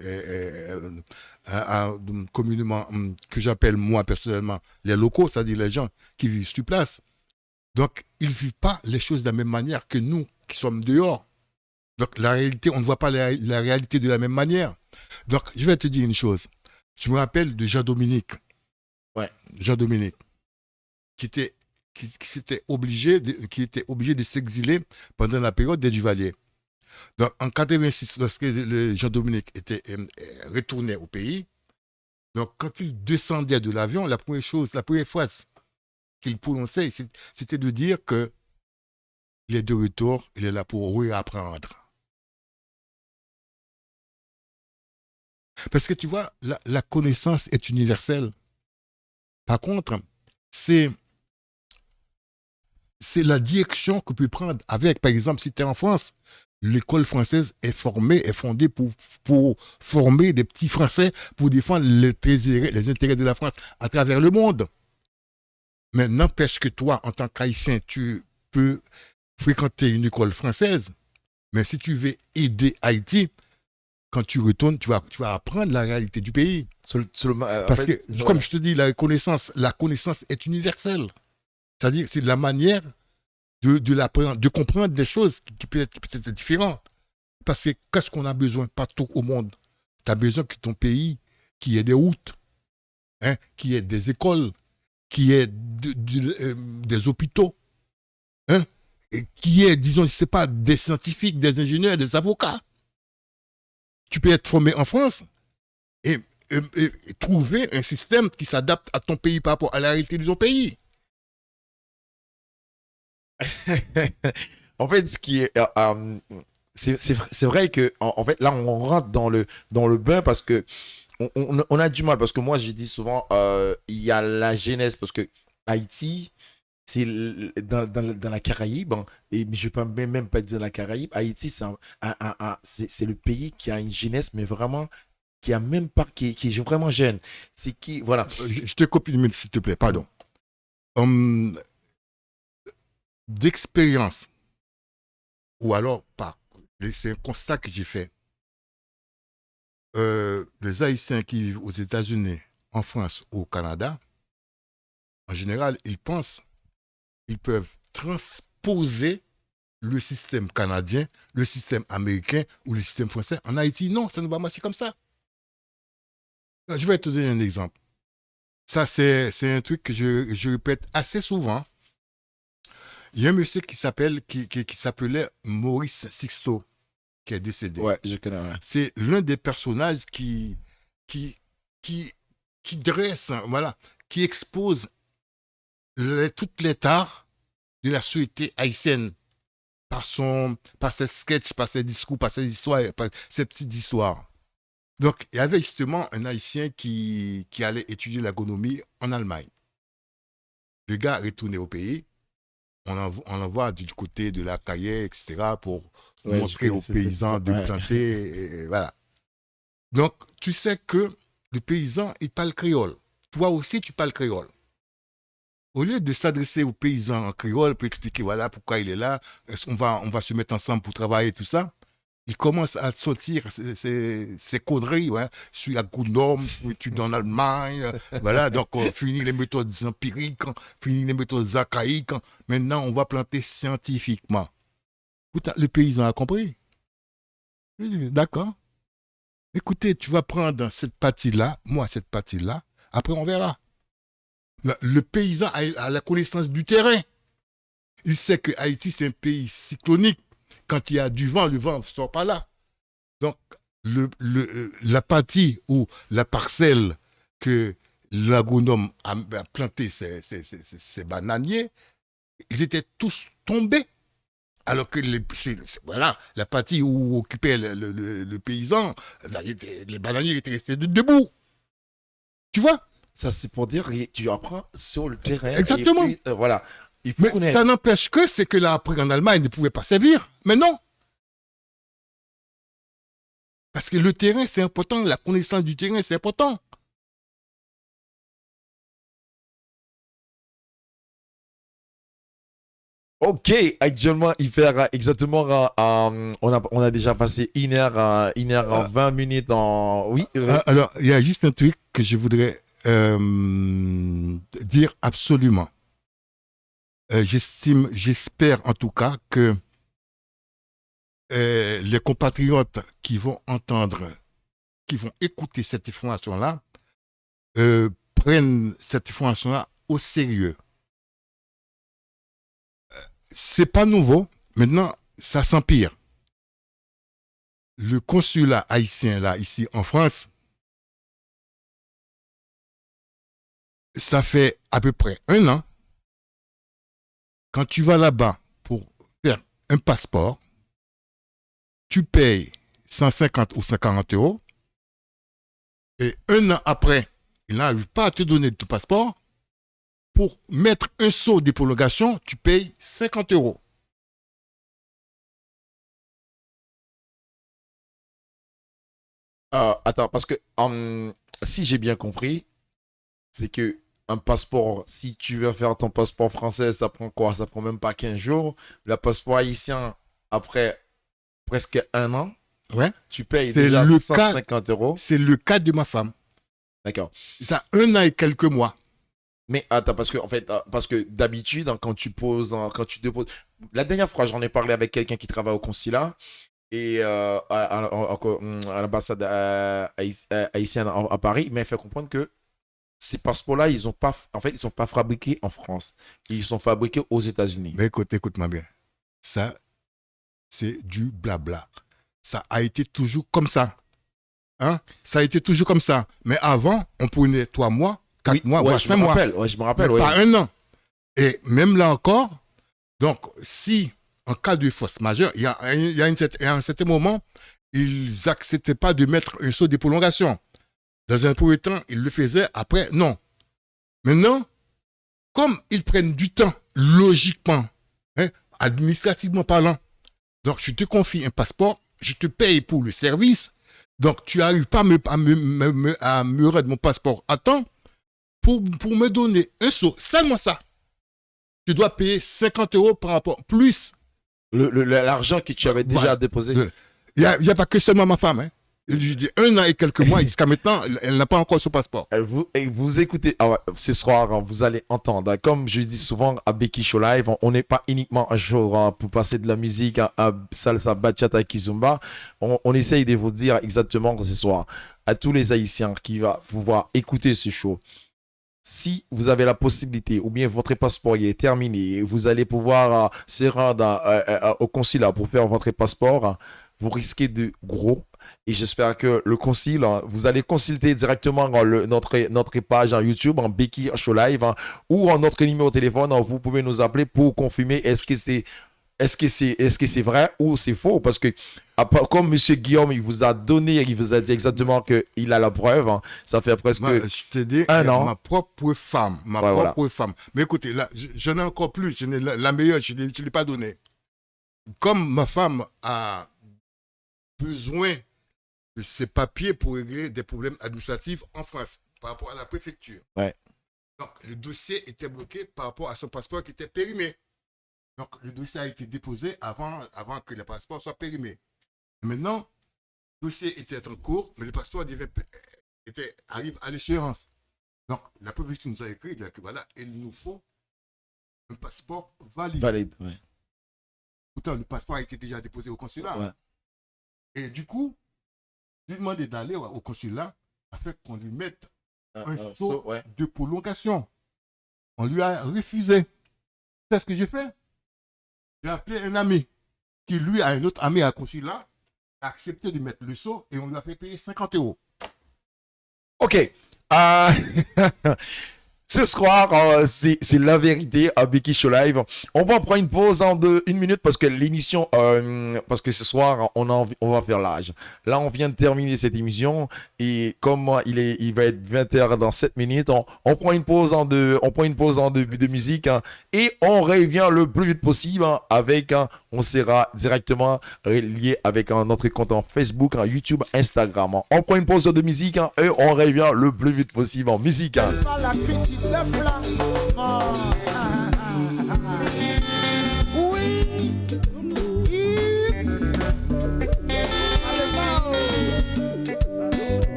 S4: communément, que j'appelle moi personnellement les locaux, c'est-à-dire les gens qui vivent sur place. Donc, ils ne vivent pas les choses de la même manière que nous qui sommes dehors. Donc, la réalité, on ne voit pas la réalité de la même manière. Donc, je vais te dire une chose. Je me rappelle de Jean-Dominique.
S2: Ouais.
S4: Jean-Dominique, qui était obligé de s'exiler pendant la période des Duvaliers. Donc, en 86, lorsque Jean-Dominique était retourné au pays, donc quand il descendait de l'avion, la première phrase qu'il prononçait, c'était de dire que il est de retour, il est là pour réapprendre. Parce que tu vois, la connaissance est universelle. Par contre, c'est la direction que tu peux prendre avec. Par exemple, si tu es en France, l'école française est fondée pour former des petits Français pour défendre les intérêts de la France à travers le monde. Mais n'empêche que toi, en tant qu'Haïtien, tu peux fréquenter une école française. Mais si tu veux aider Haïti, quand tu retournes, tu vas apprendre la réalité du pays. Parce que, comme je te dis, la connaissance est universelle. C'est-à-dire que c'est la manière de comprendre des choses qui peut être différentes. Parce que qu'est-ce qu'on a besoin partout au monde? Tu as besoin que ton pays, qu'il y ait des routes, qu'il y ait des écoles, qu'il y ait des hôpitaux, et qu'il y ait, disons, c'est pas des scientifiques, des ingénieurs, des avocats. Tu peux être formé en France et trouver un système qui s'adapte à ton pays par rapport à la réalité de ton pays.
S2: En fait, ce qui est, c'est vrai que en fait là on rentre dans le bain parce que on a du mal parce que moi j'ai dit souvent il y a la genèse parce que Haïti c'est dans la Caraïbe hein, et mais je peux même pas dire la Caraïbe. Haïti c'est le pays qui a une jeunesse mais vraiment qui a même pas qui est vraiment jeune. C'est qui voilà.
S4: Je te copie une minute s'il te plaît, pardon. D'expérience, ou alors c'est un constat que j'ai fait. Les Haïtiens qui vivent aux États-Unis, en France ou au Canada, en général, ils pensent qu'ils peuvent transposer le système canadien, le système américain ou le système français. En Haïti, non, ça ne va pas marcher comme ça. Je vais te donner un exemple. Ça, c'est un truc que je répète assez souvent. Il y a un monsieur qui s'appelait Maurice Sixto, qui est décédé.
S2: Ouais, je connais. Ouais.
S4: C'est l'un des personnages qui dresse, voilà, qui expose toutes les tares de la société haïtienne par ses sketchs, par ses discours, par ses histoires, par ses petites histoires. Donc, il y avait justement un Haïtien qui allait étudier l'agronomie en Allemagne. Le gars retourné au pays. On l'envoie du côté de la Caille, etc., pour montrer aux paysans de planter. Et voilà. Donc, tu sais que le paysan, il parle créole. Toi aussi, tu parles créole. Au lieu de s'adresser aux paysans en créole pour expliquer, voilà, pourquoi il est là, on va se mettre ensemble pour travailler, tout ça, il commence à sortir ses conneries, ouais. Je suis agronome, je suis étudiant en Allemagne, voilà, donc fini les méthodes empiriques, fini les méthodes archaïques, maintenant on va planter scientifiquement. Le paysan a compris. D'accord. Écoutez, tu vas prendre cette partie-là, moi cette partie-là, après on verra. Le paysan a la connaissance du terrain. Il sait que Haïti c'est un pays cyclonique. Quand il y a du vent, le vent ne sort pas là. Donc, la partie ou la parcelle que l'agronome a planté ses bananiers, ils étaient tous tombés. Alors que voilà, la partie où occupait le paysan, les bananiers étaient restés debout. Tu vois?
S2: Ça, c'est pour dire que tu apprends sur le terrain.
S4: Exactement.
S2: Et puis, voilà.
S4: Mais ça n'empêche que c'est que là, après, en Allemagne, ne pouvait pas servir. Mais non. Parce que le terrain, c'est important. La connaissance du terrain, c'est important.
S2: Ok, actuellement, il fait exactement, on a déjà passé 1h20 minutes oui.
S4: Alors, il y a juste un truc que je voudrais dire absolument. J'espère en tout cas que les compatriotes qui vont écouter cette information-là, prennent cette information-là au sérieux. C'est pas nouveau. Maintenant, ça s'empire. Le consulat haïtien, là, ici, en France, ça fait à peu près 1 an. Quand tu vas là-bas pour faire un passeport, tu payes 150 ou 140 euros, et un an après, il n'arrive pas à te donner ton passeport. Pour mettre un sceau de prolongation, tu payes 50 euros.
S2: Attends, parce que si j'ai bien compris, c'est que un passeport, si tu veux faire ton passeport français, ça prend quoi? Ça prend même pas 15 jours. Le passeport haïtien, après presque un an,
S4: Ouais.
S2: tu payes
S4: C'est
S2: déjà
S4: le
S2: 150 euros.
S4: C'est le cas de ma femme.
S2: D'accord.
S4: Ça a 1 an et quelques mois.
S2: Mais attends, parce que en fait, parce que d'habitude, quand tu poses, quand tu déposes, la dernière fois, j'en ai parlé avec quelqu'un qui travaille au consulat et à l'ambassade haïtienne à Paris, mais il fait comprendre que ces passeports-là, ils ont pas, en fait, ils sont pas fabriqués en France, ils sont fabriqués aux États-Unis.
S4: Mais écoute-moi bien. Ça, c'est du blabla. Ça a été toujours comme ça. Hein? Ça a été toujours comme ça. Mais avant, on prenait 3 mois, 4 mois, voire 5 mois.
S2: Ouais, je me rappelle.
S4: Mais
S2: Ouais.
S4: pas 1 an. Et même là encore, donc, si en cas de force majeure, il y a un certain moment, ils n'acceptaient pas de mettre un sceau de prolongation. Dans un premier temps, ils le faisaient, après, non. Maintenant, comme ils prennent du temps, logiquement, hein, administrativement parlant, donc je te confie un passeport, je te paye pour le service, donc tu n'arrives pas à me rendre mon passeport à temps pour me donner un sceau, seulement ça. Tu dois payer 50 euros par rapport, plus.
S2: L'argent que tu avais déjà
S4: Voilà.
S2: déposé.
S4: Il n'y a pas que seulement ma femme. Hein. Je dis 1 an et quelques mois, jusqu'à maintenant, elle n'a pas encore son passeport.
S2: Vous écoutez, ce soir, vous allez entendre, comme je dis souvent à Becky Show Live, on n'est pas uniquement un jour pour passer de la musique à salsa, bachata, kizumba. On essaye de vous dire exactement ce soir à tous les Haïtiens qui vont pouvoir écouter ce show. Si vous avez la possibilité, ou bien votre passeport est terminé, vous allez pouvoir se rendre au consulat pour faire votre passeport, vous risquez de gros. Et j'espère que le consul, vous allez consulter directement notre page YouTube, en Becky Show Live, ou en notre numéro de téléphone, vous pouvez nous appeler pour confirmer est-ce que c'est vrai ou c'est faux, parce que comme monsieur Guillaume il vous a dit exactement qu'il a la preuve, ça fait presque
S4: Je te dis,
S2: un an.
S4: ma propre femme. Mais écoutez, là, j'en ai encore plus. Je n'ai la meilleure, je ne l'ai pas donnée. Comme ma femme a besoin de ses papiers pour régler des problèmes administratifs en France, par rapport à la préfecture.
S2: Ouais.
S4: Donc, le dossier était bloqué par rapport à son passeport qui était périmé. Donc, le dossier a été déposé avant que le passeport soit périmé. Maintenant, le dossier était en cours, mais le passeport arrive à l'échéance. Donc, la préfecture nous a écrit que voilà, il nous faut un passeport valide.
S2: Ouais.
S4: Pourtant, le passeport a été déjà déposé au consulat.
S2: Ouais.
S4: Et du coup, j'ai demandé d'aller au consulat afin qu'on lui mette un sceau de prolongation. On lui a refusé. C'est ce que j'ai fait. J'ai appelé un ami qui, lui, a un autre ami à un consulat, a accepté de mettre le sceau et on lui a fait payer 50 euros.
S2: Ok. Ce soir, c'est la vérité à Becky Show Live. On va prendre une pause de 1 minute parce que l'émission, parce que ce soir, on va faire l'âge. Là, on vient de terminer cette émission et comme il va être 20h dans 7 minutes, on prend une pause de musique et on revient le plus vite possible avec, on sera directement lié avec notre compte en Facebook, YouTube, Instagram. On prend une pause de musique et on revient le plus vite possible en musique.
S1: La critique de flamme. Oui. Allez, Mao.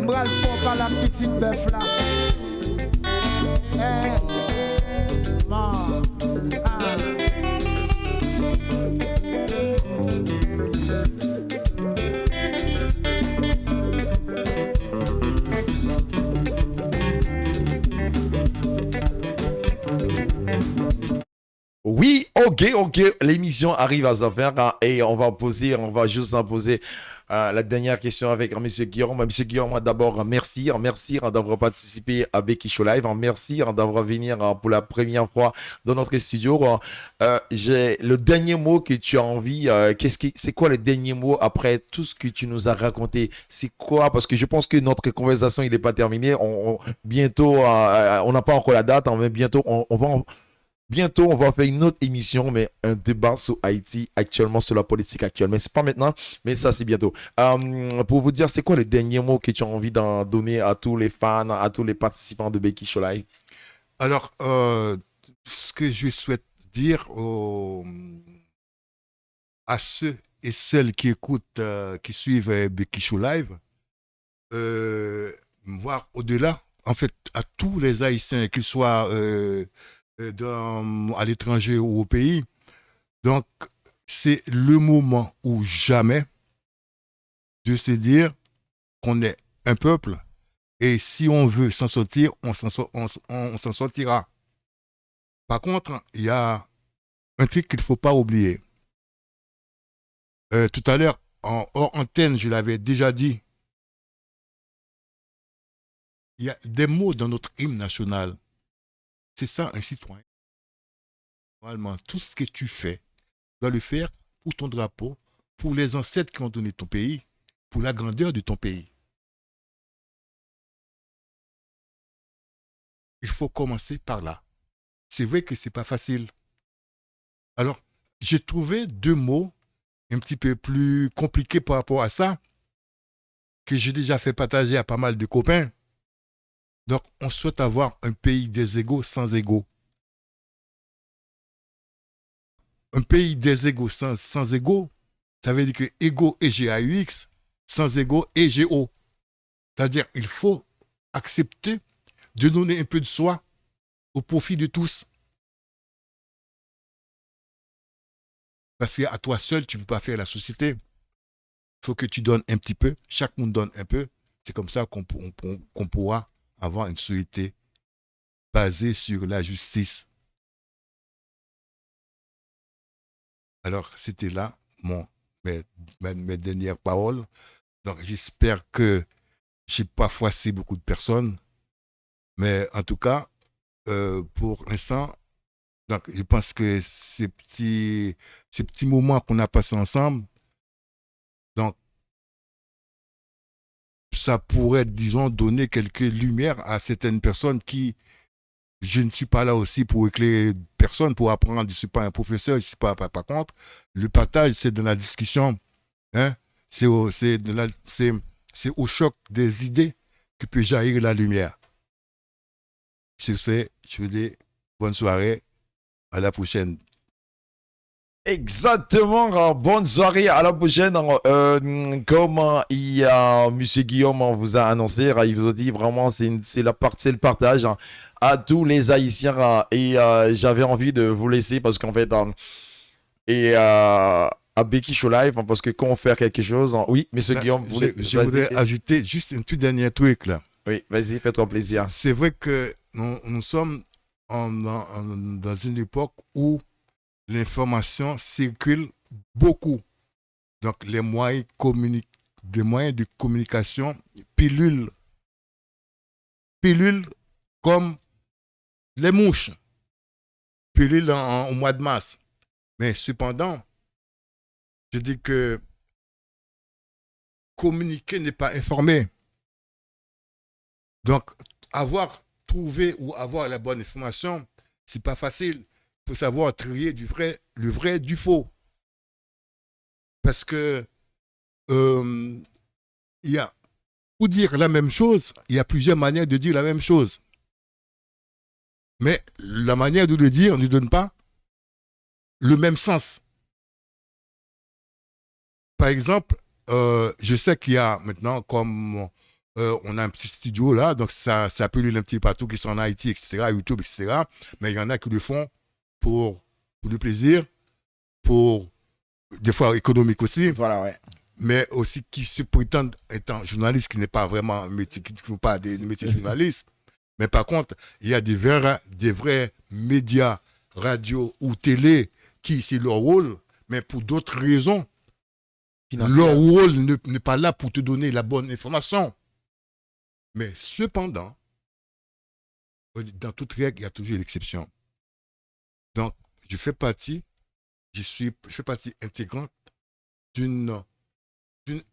S1: M'bral fort par la petite bœuf là.
S2: Oui, Ok, l'émission arrive à sa fin hein, et on va juste en poser la dernière question avec Monsieur Guillaume. Monsieur Guillaume, d'abord, merci d'avoir participé à Becky Show Live, merci d'avoir venu pour la première fois dans notre studio. J'ai le dernier mot que tu as envie, c'est quoi le dernier mot après tout ce que tu nous as raconté? C'est quoi? Parce que je pense que notre conversation, il n'est pas terminé. Bientôt, on n'a pas encore la date, hein, mais bientôt, bientôt, on va faire une autre émission, mais un débat sur Haïti actuellement, sur la politique actuelle. Mais c'est pas maintenant, mais ça, c'est bientôt. Pour vous dire, c'est quoi le dernier mot que tu as envie d'en donner à tous les fans, à tous les participants de Becky Show Live?
S4: Alors, ce que je souhaite dire à ceux et celles qui écoutent, qui suivent Becky Show Live, voir au-delà, en fait, à tous les Haïtiens, qu'ils soient à l'étranger ou au pays. Donc, c'est le moment ou jamais de se dire qu'on est un peuple et si on veut s'en sortir, on s'en sortira. Par contre, il y a un truc qu'il ne faut pas oublier. Tout à l'heure, hors antenne, je l'avais déjà dit, il y a des mots dans notre hymne national. C'est ça, un citoyen. Normalement, tout ce que tu fais, tu dois le faire pour ton drapeau, pour les ancêtres qui ont donné ton pays, pour la grandeur de ton pays. Il faut commencer par là. C'est vrai que ce n'est pas facile. Alors, j'ai trouvé 2 mots un petit peu plus compliqués par rapport à ça, que j'ai déjà fait partager à pas mal de copains. Donc, on souhaite avoir un pays des égaux sans égaux. Un pays des égaux sans égaux, ça veut dire que égaux EGAUX, sans égaux EGO. C'est-à-dire il faut accepter de donner un peu de soi au profit de tous. Parce qu'à toi seul, tu ne peux pas faire la société. Il faut que tu donnes un petit peu, chaque monde donne un peu. C'est comme ça qu'on pourra avoir une société basée sur la justice. Alors, c'était là mes dernières paroles. Donc, j'espère que je n'ai pas froissé beaucoup de personnes. Mais en tout cas, pour l'instant, donc, je pense que ces petits moments qu'on a passés ensemble, donc, ça pourrait, disons, donner quelques lumières à certaines personnes qui, je ne suis pas là aussi pour éclairer personne, pour apprendre, je ne suis pas un professeur, je ne suis pas par contre. Le partage, c'est dans la discussion. Hein? C'est au choc des idées que peut jaillir la lumière. Sur ce, je vous dis bonne soirée, à la prochaine.
S2: Exactement, bonne soirée, à la prochaine. Comme Monsieur Guillaume vous a annoncé, il vous a dit vraiment c'est le partage à tous les Haïtiens et j'avais envie de vous laisser parce qu'en fait à Becky Show Live parce que quand on fait quelque chose, oui, Monsieur Guillaume,
S4: je voudrais ajouter juste un tout dernier truc là.
S2: Oui, vas-y, fais-toi plaisir.
S4: C'est vrai que nous sommes dans une époque où l'information circule beaucoup. Donc, les moyens de communication pilulent comme les mouches, pilulent au mois de mars. Mais cependant, je dis que communiquer n'est pas informer. Donc, avoir trouvé ou avoir la bonne information, c'est pas facile. Il faut savoir trier le vrai du faux. Parce que il y a, pour dire la même chose, il y a plusieurs manières de dire la même chose. Mais la manière de le dire ne donne pas le même sens. Par exemple, je sais qu'il y a maintenant, comme on a un petit studio là, donc ça peut aller un petit partout qui sont en Haïti, etc., YouTube, etc. Mais il y en a qui le font pour le plaisir, pour des fois économique aussi.
S2: Voilà, ouais.
S4: Mais aussi qui se prétendent étant journaliste, qui n'est pas vraiment un métier, qui ne font pas des métiers de journaliste. Mais par contre, il y a des vrais médias, radio ou télé qui c'est leur rôle, mais pour d'autres raisons.
S2: Financière.
S4: Leur rôle n'est pas là pour te donner la bonne information. Mais cependant, dans toute règle, il y a toujours une exception. Donc, je fais partie intégrante d'une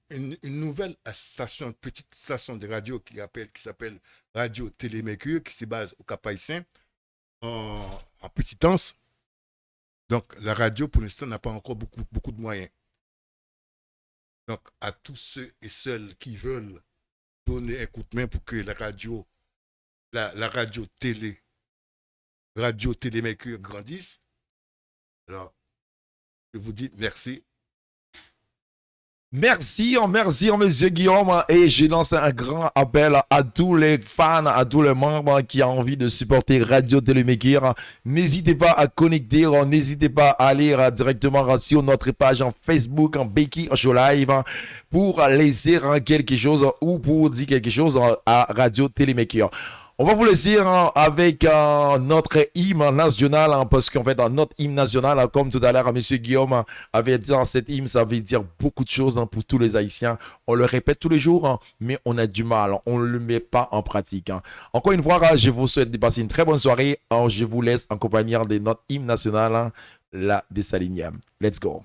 S4: une nouvelle station, une petite station de radio qui s'appelle Radio Télémercure, qui se base au Cap-Haïtien, en Petitance. Donc, la radio, pour l'instant, n'a pas encore beaucoup de moyens. Donc, à tous ceux et celles qui veulent donner un coup de main pour que la radio Télémercure grandisse, alors, je vous dis merci.
S2: Merci, monsieur Guillaume. Et je lance un grand appel à tous les fans, à tous les membres qui ont envie de supporter Radio Télémercure. N'hésitez pas à connecter, n'hésitez pas à aller directement sur notre page en Facebook, en Becky Show Live, pour laisser quelque chose ou pour dire quelque chose à Radio Télémercure. On va vous laisser avec notre hymne national, parce qu'en fait, notre hymne national, comme tout à l'heure, M. Guillaume avait dit, cette hymne, ça veut dire beaucoup de choses pour tous les Haïtiens. On le répète tous les jours, mais on a du mal, on ne le met pas en pratique. Encore une fois, je vous souhaite de passer une très bonne soirée. Je vous laisse en compagnie de notre hymne national, la Dessalinienne. Let's go.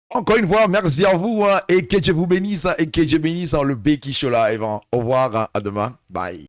S2: Encore une fois, merci à vous et que Dieu vous bénisse et que Dieu bénisse le Becky Show Live. Au revoir, à demain. Bye.